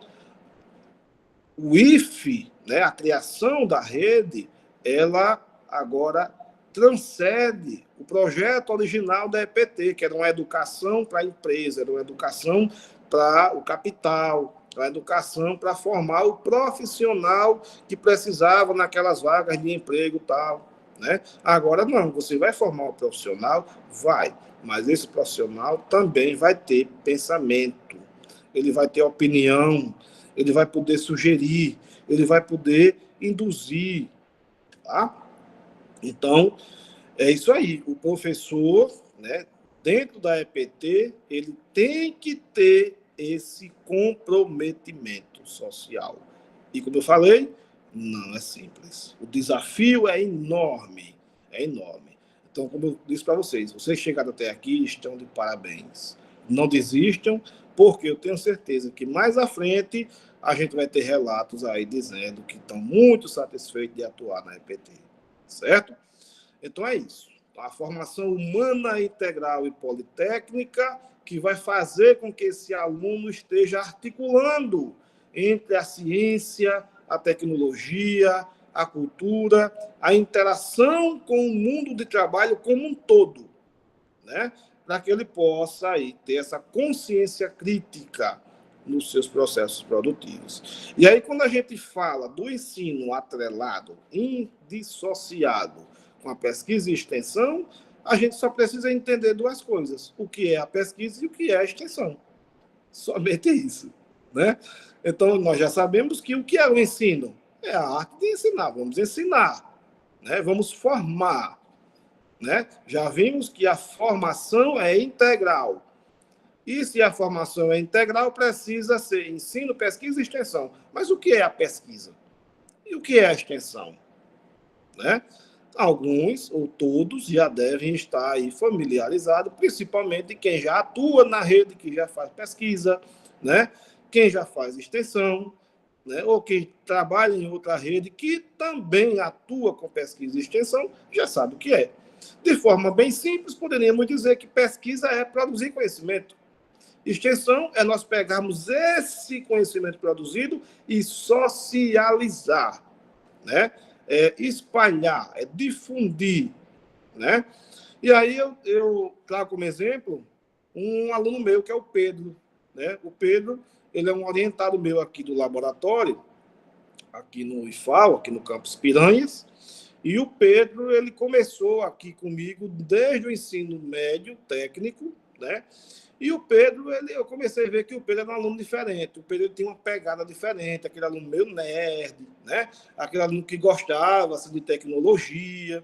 Speaker 1: o IFE, né, a criação da rede, ela agora transcende o projeto original da EPT, que era uma educação para a empresa, era uma educação para o capital, a educação para formar o profissional que precisava naquelas vagas de emprego e tal, né? Agora não, você vai formar um profissional? Vai, mas esse profissional também vai ter pensamento, ele vai ter opinião, ele vai poder sugerir, ele vai poder induzir, tá? Então, é isso aí, o professor, né, dentro da EPT, ele tem que ter esse comprometimento social. E como eu falei, não é simples. O desafio é enorme, é enorme. Então, como eu disse para vocês chegaram até aqui, estão de parabéns. Não desistam, porque eu tenho certeza que mais à frente a gente vai ter relatos aí dizendo que estão muito satisfeitos de atuar na EPT, certo? Então é isso. A formação humana integral e politécnica que vai fazer com que esse aluno esteja articulando entre a ciência, a tecnologia, a cultura, a interação com o mundo de trabalho como um todo, né? Para que ele possa aí ter essa consciência crítica nos seus processos produtivos. E aí, quando a gente fala do ensino atrelado, indissociado com a pesquisa e extensão, a gente só precisa entender duas coisas: o que é a pesquisa e o que é a extensão. Somente isso, né? Então, nós já sabemos que o que é o ensino? É a arte de ensinar. Vamos ensinar, né? Vamos formar, né? Já vimos que a formação é integral. E se a formação é integral, precisa ser ensino, pesquisa e extensão. Mas o que é a pesquisa? E o que é a extensão? Né? Alguns ou todos já devem estar aí familiarizados, principalmente quem já atua na rede, que já faz pesquisa, né? Quem já faz extensão, né? Ou quem trabalha em outra rede que também atua com pesquisa e extensão, já sabe o que é. De forma bem simples, poderíamos dizer que pesquisa é produzir conhecimento. Extensão é nós pegarmos esse conhecimento produzido e socializar, né? É espalhar, é difundir, né? E aí eu trago como exemplo um aluno meu, que é o Pedro, né? O Pedro, ele é um orientado meu aqui do laboratório, aqui no IFAL, aqui no campus Piranhas, e o Pedro, ele começou aqui comigo desde o ensino médio, técnico, né? E o Pedro, eu comecei a ver que o Pedro era um aluno diferente. O Pedro tinha uma pegada diferente, aquele aluno meio nerd, né? Aquele aluno que gostava assim, de tecnologia.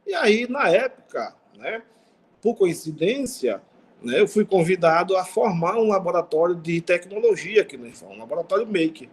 Speaker 1: E aí, na época, né, por coincidência, né, eu fui convidado a formar um laboratório de tecnologia aqui no IFAM, um laboratório maker.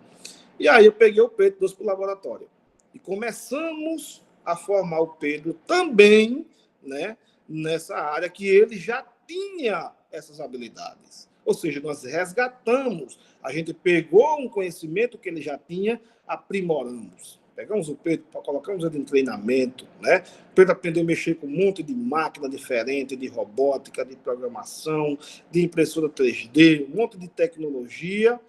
Speaker 1: E aí eu peguei o Pedro, trouxe para o laboratório. E começamos a formar o Pedro também, né, nessa área que ele já tinha essas habilidades. Ou seja, nós resgatamos, a gente pegou um conhecimento que ele já tinha, aprimoramos. Pegamos o Pedro, colocamos ele em treinamento, né? O Pedro aprendeu a mexer com um monte de máquina diferente, de robótica, de programação, de impressora 3D, um monte de tecnologia.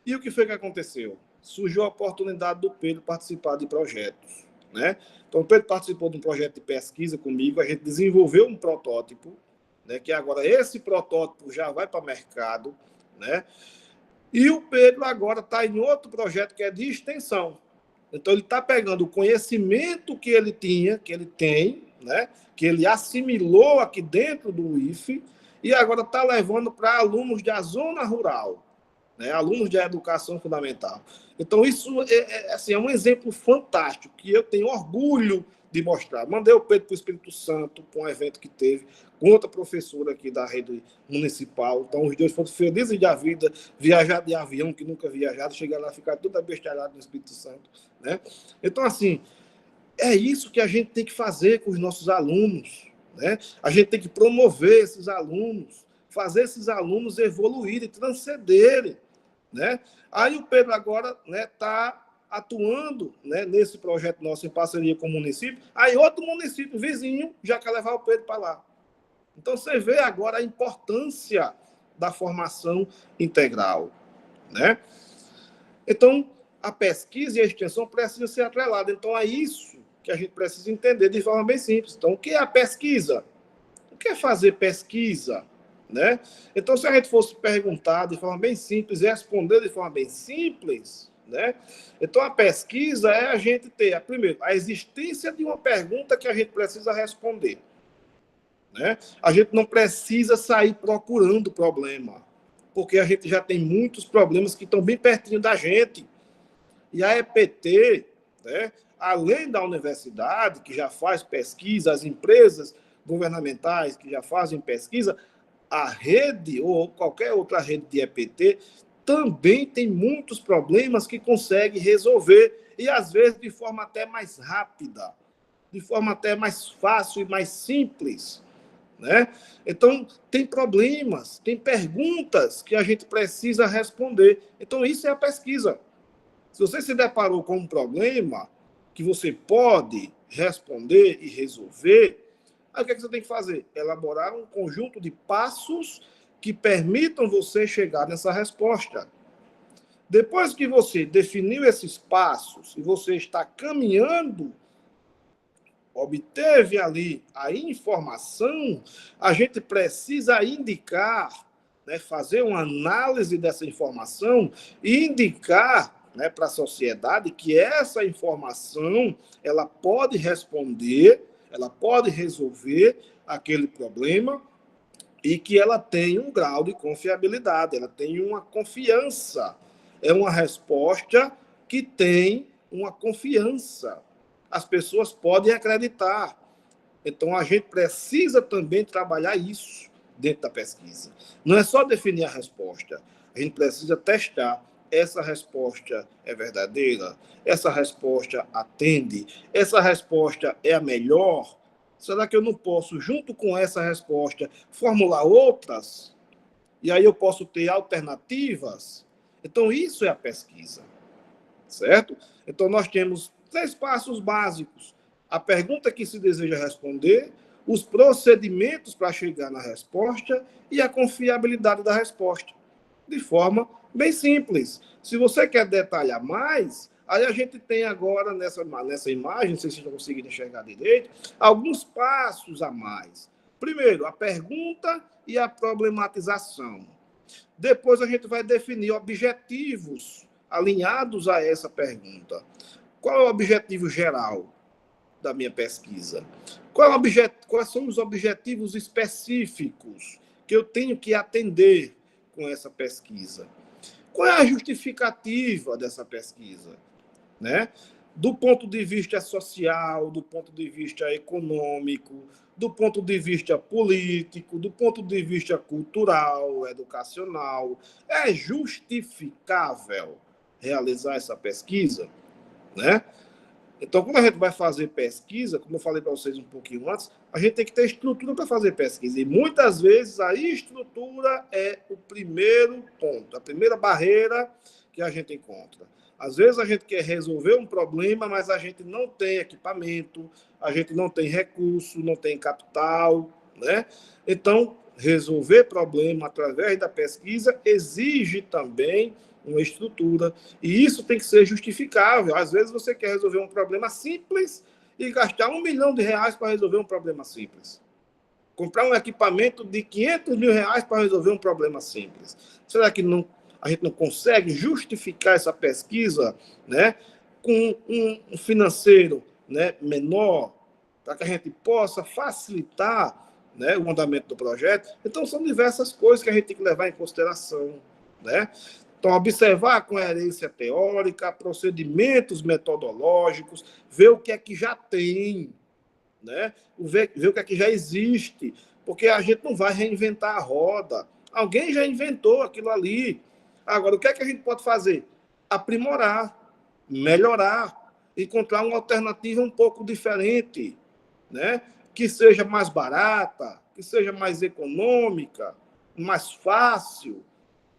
Speaker 1: E o que foi que aconteceu? Surgiu a oportunidade do Pedro participar de projetos, né? Então, o Pedro participou de um projeto de pesquisa comigo, a gente desenvolveu um protótipo, né? Que agora esse protótipo já vai para o mercado, né? E o Pedro agora está em outro projeto que é de extensão. Então, ele está pegando o conhecimento que ele tinha, que ele tem, né? Que ele assimilou aqui dentro do IFE, e agora está levando para alunos da zona rural, né, alunos de educação fundamental. Então, isso assim, é um exemplo fantástico, que eu tenho orgulho de mostrar. Mandei o Pedro para o Espírito Santo, para um evento que teve, com outra professora aqui da rede municipal. Então, os dois foram felizes da vida, viajar de avião, que nunca viajaram, chegar lá e ficar tudo abestalhado no Espírito Santo. Né? Então, assim, é isso que a gente tem que fazer com os nossos alunos. Né? A gente tem que promover esses alunos, fazer esses alunos evoluírem, transcenderem. Né? Aí o Pedro agora está atuando, né, nesse projeto nosso em parceria com o município. Aí outro município vizinho já quer levar o Pedro para lá. Então você vê agora a importância da formação integral. Né? Então a pesquisa e a extensão precisam ser atreladas. Então é isso que a gente precisa entender de forma bem simples. Então o que é a pesquisa? O que é fazer pesquisa? Né? Então, se a gente fosse perguntar de forma bem simples e responder de forma bem simples, né? Então a pesquisa é a gente ter, primeiro, a existência de uma pergunta que a gente precisa responder. Né? A gente não precisa sair procurando problema, porque a gente já tem muitos problemas que estão bem pertinho da gente. E a EPT, né, além da universidade, que já faz pesquisa, as empresas governamentais que já fazem pesquisa, a rede ou qualquer outra rede de EPT também tem muitos problemas que consegue resolver, e às vezes de forma até mais rápida, de forma até mais fácil e mais simples. Né? Então, tem problemas, tem perguntas que a gente precisa responder. Então, isso é a pesquisa. Se você se deparou com um problema que você pode responder e resolver, aí o que é que você tem que fazer? Elaborar um conjunto de passos que permitam você chegar nessa resposta. Depois que você definiu esses passos e você está caminhando, obteve ali a informação, a gente precisa indicar, né, fazer uma análise dessa informação e indicar, né, para a sociedade que essa informação ela pode responder, ela pode resolver aquele problema e que ela tem um grau de confiabilidade, ela tem uma confiança. É uma resposta que tem uma confiança. As pessoas podem acreditar. Então, a gente precisa também trabalhar isso dentro da pesquisa. Não é só definir a resposta. A gente precisa testar. Essa resposta é verdadeira? Essa resposta atende? Essa resposta é a melhor? Será que eu não posso, junto com essa resposta, formular outras? E aí eu posso ter alternativas? Então, isso é a pesquisa, certo? Então, nós temos 3 passos básicos. A pergunta que se deseja responder, os procedimentos para chegar na resposta e a confiabilidade da resposta. De forma bem simples. Se você quer detalhar mais, aí a gente tem agora, nessa imagem, não sei se vocês estão conseguindo enxergar direito, alguns passos a mais. Primeiro, a pergunta e a problematização. Depois a gente vai definir objetivos alinhados a essa pergunta. Qual é o objetivo geral da minha pesquisa? Quais são os objetivos específicos que eu tenho que atender com essa pesquisa? Qual é a justificativa dessa pesquisa? Né? Do ponto de vista social, do ponto de vista econômico, do ponto de vista político, do ponto de vista cultural, educacional. É justificável realizar essa pesquisa, né? Então, quando a gente vai fazer pesquisa, como eu falei para vocês um pouquinho antes, a gente tem que ter estrutura para fazer pesquisa. E muitas vezes a estrutura é o primeiro ponto, a primeira barreira que a gente encontra. Às vezes a gente quer resolver um problema, mas a gente não tem equipamento, a gente não tem recurso, não tem capital, né? Então, resolver problema através da pesquisa exige também uma estrutura, e isso tem que ser justificável. Às vezes você quer resolver um problema simples e gastar R$1 milhão para resolver um problema simples. Comprar um equipamento de R$500 mil para resolver um problema simples. Será que a gente não consegue justificar essa pesquisa, né, com um financeiro, né, menor, para que a gente possa facilitar, né, o andamento do projeto? Então, são diversas coisas que a gente tem que levar em consideração, né? Então, observar a coerência teórica, procedimentos metodológicos, ver o que é que já tem, né? Ver o que é que já existe, porque a gente não vai reinventar a roda. Alguém já inventou aquilo ali. Agora, o que é que a gente pode fazer? Aprimorar, melhorar, encontrar uma alternativa um pouco diferente, né? Que seja mais barata, que seja mais econômica, mais fácil.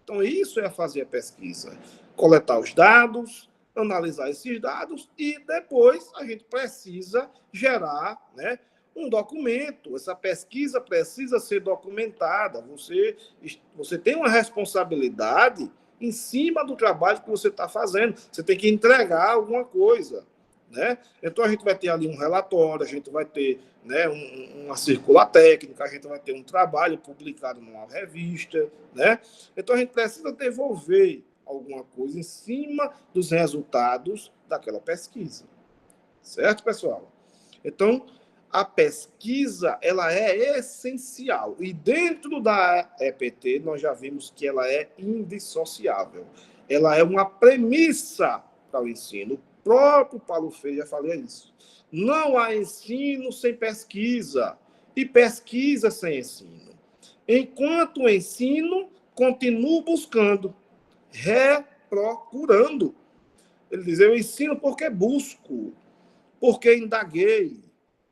Speaker 1: Então, isso é fazer a pesquisa. Coletar os dados, analisar esses dados e depois a gente precisa gerar, né, um documento. Essa pesquisa precisa ser documentada. Você tem uma responsabilidade em cima do trabalho que você está fazendo. Você tem que entregar alguma coisa, né? Então, a gente vai ter ali um relatório, a gente vai ter, né, uma circular técnica, a gente vai ter um trabalho publicado numa revista, né? Então, a gente precisa desenvolver alguma coisa em cima dos resultados daquela pesquisa. Certo, pessoal? Então, a pesquisa, ela é essencial. E dentro da EPT, nós já vimos que ela é indissociável. Ela é uma premissa para o ensino. O próprio Paulo Freire já falou isso. Não há ensino sem pesquisa e pesquisa sem ensino. Enquanto o ensino, continuo buscando, reprocurando. Ele diz, eu ensino porque busco, porque indaguei,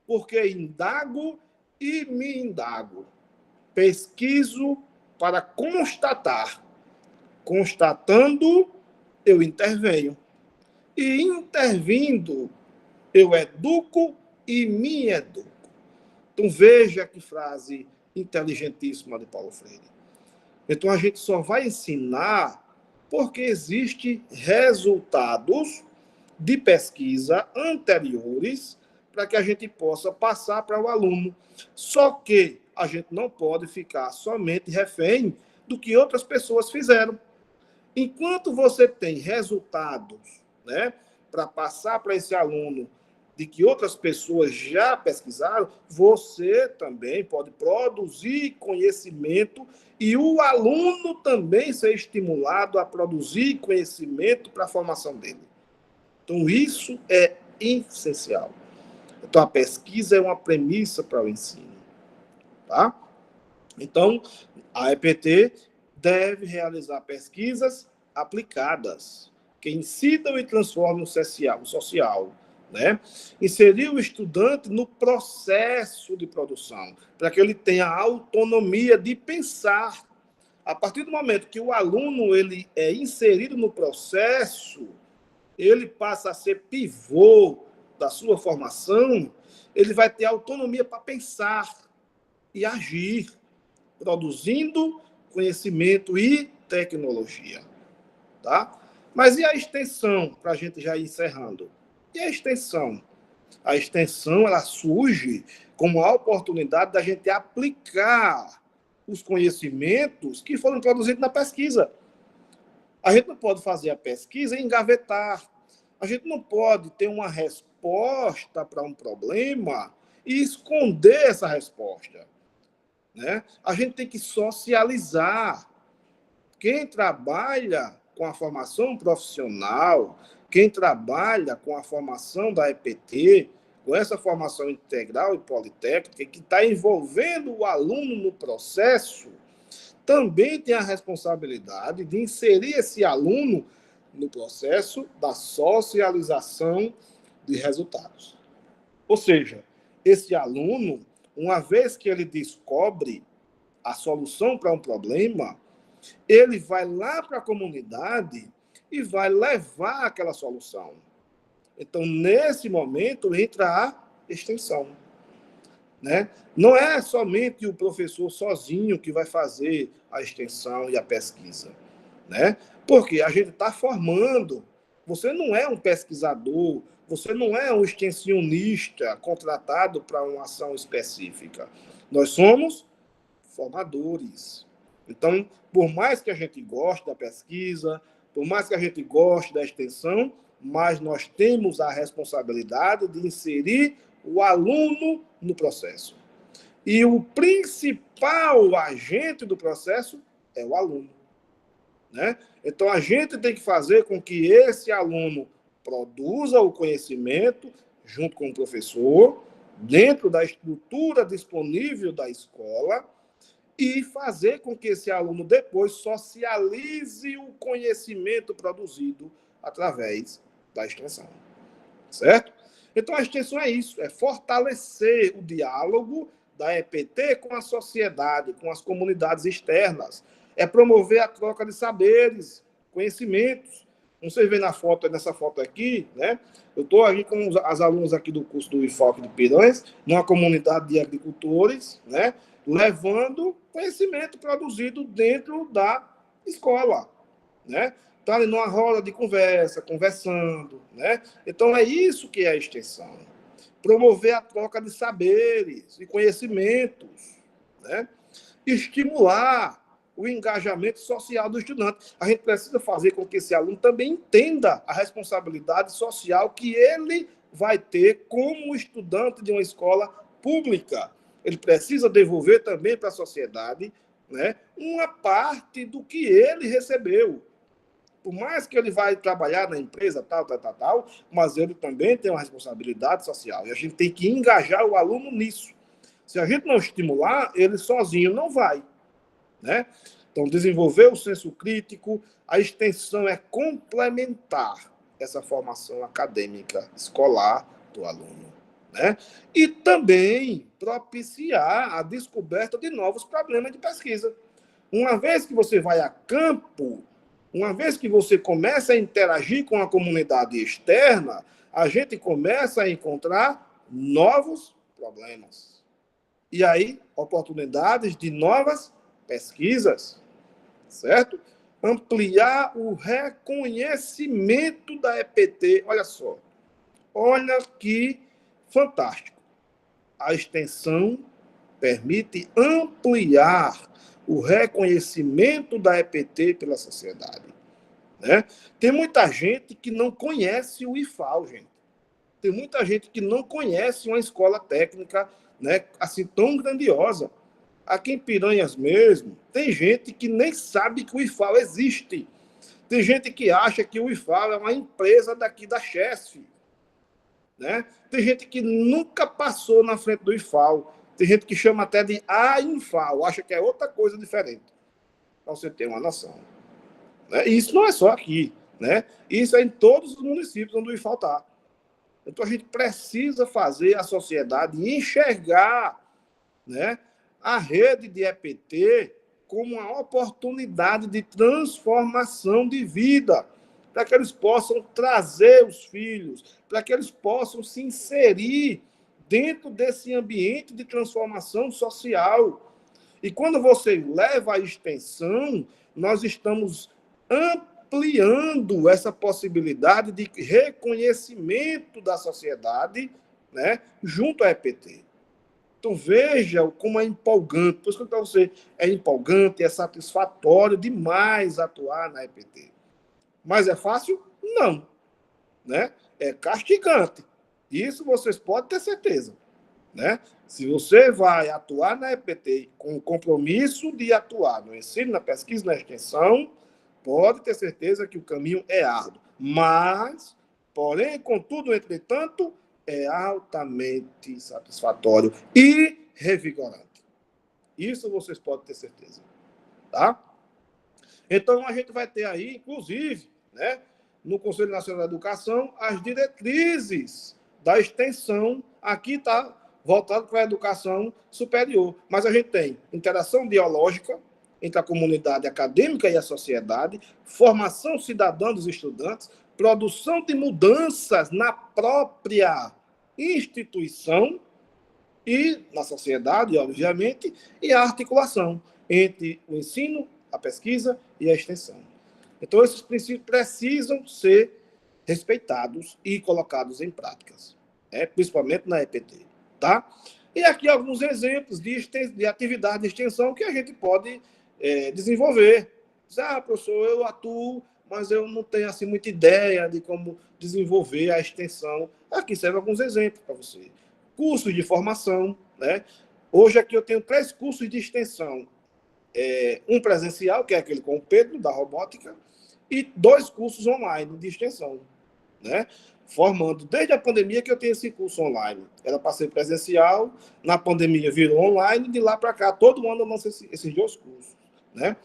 Speaker 1: porque indago e me indago. Pesquiso para constatar. Constatando, eu intervenho. E intervindo, eu educo e me educo. Então, veja que frase inteligentíssima de Paulo Freire. Então, a gente só vai ensinar porque existem resultados de pesquisa anteriores para que a gente possa passar para o aluno. Só que a gente não pode ficar somente refém do que outras pessoas fizeram. Enquanto você tem resultados, né, para passar para esse aluno de que outras pessoas já pesquisaram, você também pode produzir conhecimento e o aluno também ser estimulado a produzir conhecimento para a formação dele. Então, isso é essencial. Então, a pesquisa é uma premissa para o ensino. Tá? Então, a EPT deve realizar pesquisas aplicadas, que incidam e transformem o social, né? Inserir o estudante no processo de produção, para que ele tenha autonomia de pensar. A partir do momento que o aluno ele é inserido no processo, ele passa a ser pivô da sua formação, ele vai ter autonomia para pensar e agir, produzindo conhecimento e tecnologia. Tá? Mas e a extensão, para a gente já ir encerrando? E a extensão? A extensão ela surge como a oportunidade da gente aplicar os conhecimentos que foram produzidos na pesquisa. A gente não pode fazer a pesquisa e engavetar. A gente não pode ter uma resposta para um problema e esconder essa resposta, né? A gente tem que socializar. Quem trabalha com a formação profissional, quem trabalha com a formação da EPT, com essa formação integral e politécnica, que está envolvendo o aluno no processo, também tem a responsabilidade de inserir esse aluno no processo da socialização de resultados. Ou seja, esse aluno, uma vez que ele descobre a solução para um problema, ele vai lá para a comunidade e vai levar aquela solução. Então, nesse momento, entra a extensão. Né? Não é somente o professor sozinho que vai fazer a extensão e a pesquisa. Né? Porque a gente está formando. Você não é um pesquisador, você não é um extensionista contratado para uma ação específica. Nós somos formadores. Então, por mais que a gente goste da pesquisa, por mais que a gente goste da extensão, mas nós temos a responsabilidade de inserir o aluno no processo. E o principal agente do processo é o aluno. Né? Então, a gente tem que fazer com que esse aluno produza o conhecimento junto com o professor, dentro da estrutura disponível da escola, e fazer com que esse aluno depois socialize o conhecimento produzido através da extensão. Certo? Então, a extensão é isso, é fortalecer o diálogo da EPT com a sociedade, com as comunidades externas, é promover a troca de saberes, conhecimentos. Como vocês veem nessa foto aqui, né? Eu estou aqui com as alunas aqui do curso do IFOC de Piranhas, numa comunidade de agricultores, né? Levando conhecimento produzido dentro da escola, né? Está ali numa roda de conversa, conversando, né? Então, é isso que é a extensão. Promover a troca de saberes e conhecimentos, né? Estimular o engajamento social do estudante. A gente precisa fazer com que esse aluno também entenda a responsabilidade social que ele vai ter como estudante de uma escola pública. Ele precisa devolver também para a sociedade, né, uma parte do que ele recebeu. Por mais que ele vai trabalhar na empresa, tal, mas ele também tem uma responsabilidade social. E a gente tem que engajar o aluno nisso. Se a gente não estimular, ele sozinho não vai. Né? Então, desenvolver o senso crítico, a extensão é complementar essa formação acadêmica escolar do aluno. Né? E também propiciar a descoberta de novos problemas de pesquisa. Uma vez que você vai a campo, uma vez que você começa a interagir com a comunidade externa, a gente começa a encontrar novos problemas. E aí, oportunidades de novas pesquisas, certo? Ampliar o reconhecimento da EPT. Olha só, olha que fantástico. A extensão permite ampliar o reconhecimento da EPT pela sociedade. Né? Tem muita gente que não conhece o IFAL, gente. Tem muita gente que não conhece uma escola técnica, né, assim tão grandiosa. Aqui em Piranhas mesmo, tem gente que nem sabe que o IFAL existe. Tem gente que acha que o IFAL é uma empresa daqui da Chesf. Né? Tem gente que nunca passou na frente do IFAL. Tem gente que chama até de AINFAL, acha que é outra coisa diferente. Para você ter uma noção. Né? E isso não é só aqui. Né? Isso é em todos os municípios onde o IFAL está. Então, a gente precisa fazer a sociedade enxergar, né, a rede de EPT como uma oportunidade de transformação de vida, para que eles possam trazer os filhos, para que eles possam se inserir dentro desse ambiente de transformação social. E quando você leva a extensão, nós estamos ampliando essa possibilidade de reconhecimento da sociedade, né, junto à EPT. Então, veja como é empolgante. Por isso que eu falo para você, é empolgante, é satisfatório demais atuar na EPT. Mas é fácil? Não. Né? É castigante. Isso vocês podem ter certeza. Né? Se você vai atuar na EPT com o compromisso de atuar no ensino, na pesquisa, na extensão, pode ter certeza que o caminho é árduo. Mas, porém, contudo, entretanto, é altamente satisfatório e revigorante. Isso vocês podem ter certeza. Tá? Então, a gente vai ter aí, inclusive, né, no Conselho Nacional da Educação, as diretrizes da extensão. Aqui está voltado para a educação superior. Mas a gente tem interação biológica entre a comunidade acadêmica e a sociedade, formação cidadã dos estudantes, produção de mudanças na própria instituição e na sociedade, obviamente, e a articulação entre o ensino, a pesquisa e a extensão. Então, esses princípios precisam ser respeitados e colocados em práticas, principalmente na EPT. Tá? E aqui alguns exemplos de atividade de extensão que a gente pode desenvolver. Professor, eu atuo, mas eu não tenho assim, muita ideia de como desenvolver a extensão. Aqui servem alguns exemplos para você. Cursos de formação, né? Hoje aqui eu tenho 3 cursos de extensão. Um presencial, que é aquele com o Pedro, da robótica, e 2 cursos online de extensão, né? Formando, desde a pandemia que eu tenho esse curso online. Era para ser presencial, na pandemia virou online, de lá para cá, todo ano eu lanço esses 2 cursos, né?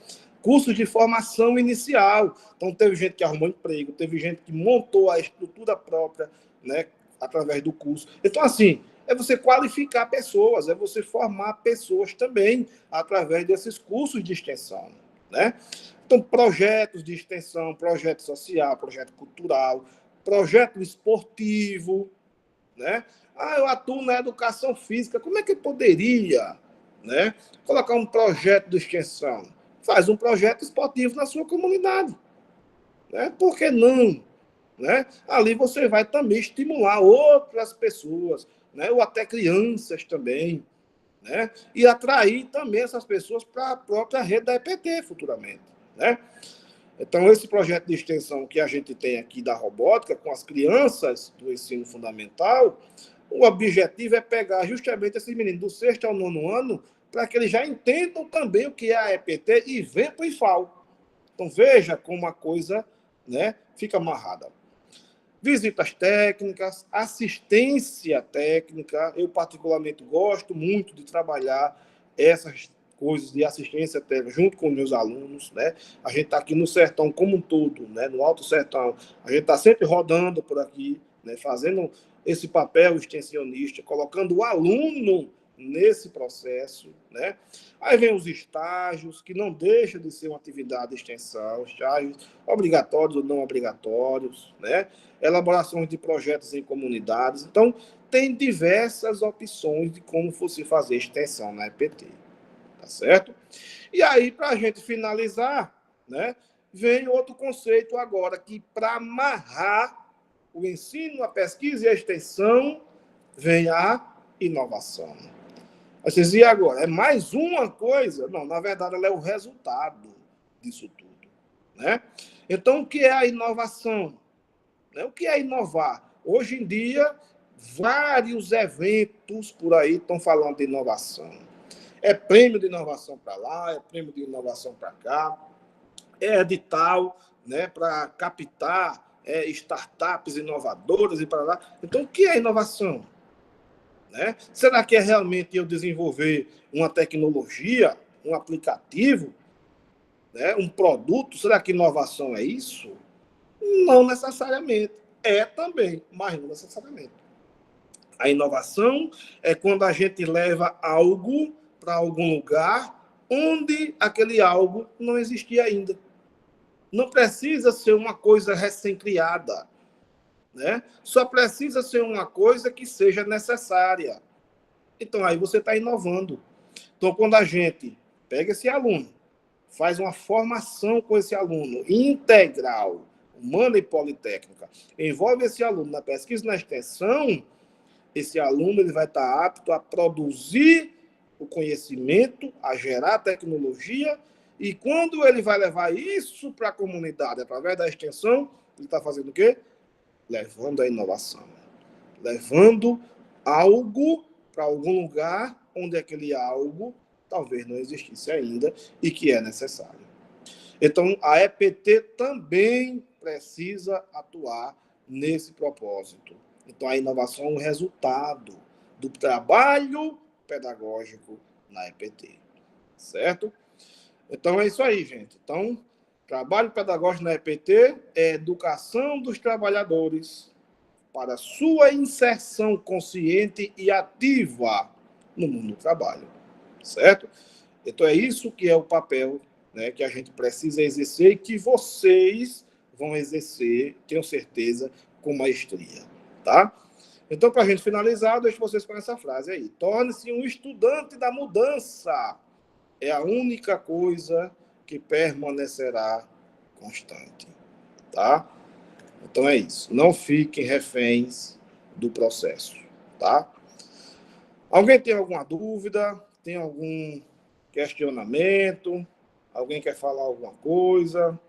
Speaker 1: Cursos de formação inicial. Então, teve gente que arrumou emprego, teve gente que montou a estrutura própria, né, através do curso. Então, assim, é você qualificar pessoas, é você formar pessoas também através desses cursos de extensão, né? Então, projetos de extensão, projeto social, projeto cultural, projeto esportivo, né? Eu atuo na educação física, como é que eu poderia, né, colocar um projeto de extensão? Faz um projeto esportivo na sua comunidade, né? Por que não? Né? Ali você vai também estimular outras pessoas, né? Ou até crianças também, né? E atrair também essas pessoas para a própria rede da EPT futuramente, né? Então, esse projeto de extensão que a gente tem aqui da robótica, com as crianças do ensino fundamental, o objetivo é pegar justamente esses meninos do 6º ao 9º ano, para que eles já entendam também o que é a EPT e venham para o IFAL. Então, veja como a coisa, né, fica amarrada. Visitas técnicas, assistência técnica. Eu, particularmente, gosto muito de trabalhar essas coisas de assistência técnica junto com meus alunos, né? A gente está aqui no sertão como um todo, né? No Alto Sertão. A gente está sempre rodando por aqui, né? Fazendo esse papel extensionista, colocando o aluno nesse processo, né? Aí vem os estágios, que não deixa de ser uma atividade de extensão, estágios obrigatórios ou não obrigatórios, né? Elaborações de projetos em comunidades. Então, tem diversas opções de como você fazer extensão na EPT, tá certo? E aí, para a gente finalizar, né, vem outro conceito agora, que para amarrar o ensino, a pesquisa e a extensão, vem a inovação. Vocês dizem agora, é mais uma coisa? Não, na verdade, ela é o resultado disso tudo, né? Então, o que é a inovação? O que é inovar? Hoje em dia, vários eventos por aí estão falando de inovação. É prêmio de inovação para lá, é prêmio de inovação para cá, é edital, né, para captar startups inovadoras e para lá. Então, o que é inovação? Né? Será que é realmente eu desenvolver uma tecnologia, um aplicativo, né, um produto? Será que inovação é isso? Não necessariamente. É também, mas não necessariamente. A inovação é quando a gente leva algo para algum lugar onde aquele algo não existia ainda. Não precisa ser uma coisa recém-criada, né? Só precisa ser uma coisa que seja necessária. Então, aí você está inovando. Então, quando a gente pega esse aluno, faz uma formação com esse aluno integral, humana e politécnica, envolve esse aluno na pesquisa e na extensão, esse aluno ele vai estar apto a produzir o conhecimento, a gerar tecnologia, e quando ele vai levar isso para a comunidade através da extensão, ele está fazendo o quê? Levando a inovação. Levando algo para algum lugar onde aquele algo talvez não existisse ainda e que é necessário. Então, a EPT também precisa atuar nesse propósito. Então, a inovação é um resultado do trabalho pedagógico na EPT, certo? Então, é isso aí, gente. Então, trabalho pedagógico na EPT é educação dos trabalhadores para sua inserção consciente e ativa no mundo do trabalho, certo? Então, é isso que é o papel, né, que a gente precisa exercer e que vocês vão exercer, tenho certeza, com maestria, tá? Então, para a gente finalizar, eu deixo vocês com essa frase aí. Torne-se um estudante da mudança. É a única coisa que permanecerá constante, tá? Então é isso. Não fiquem reféns do processo, tá? Alguém tem alguma dúvida? Tem algum questionamento? Alguém quer falar alguma coisa?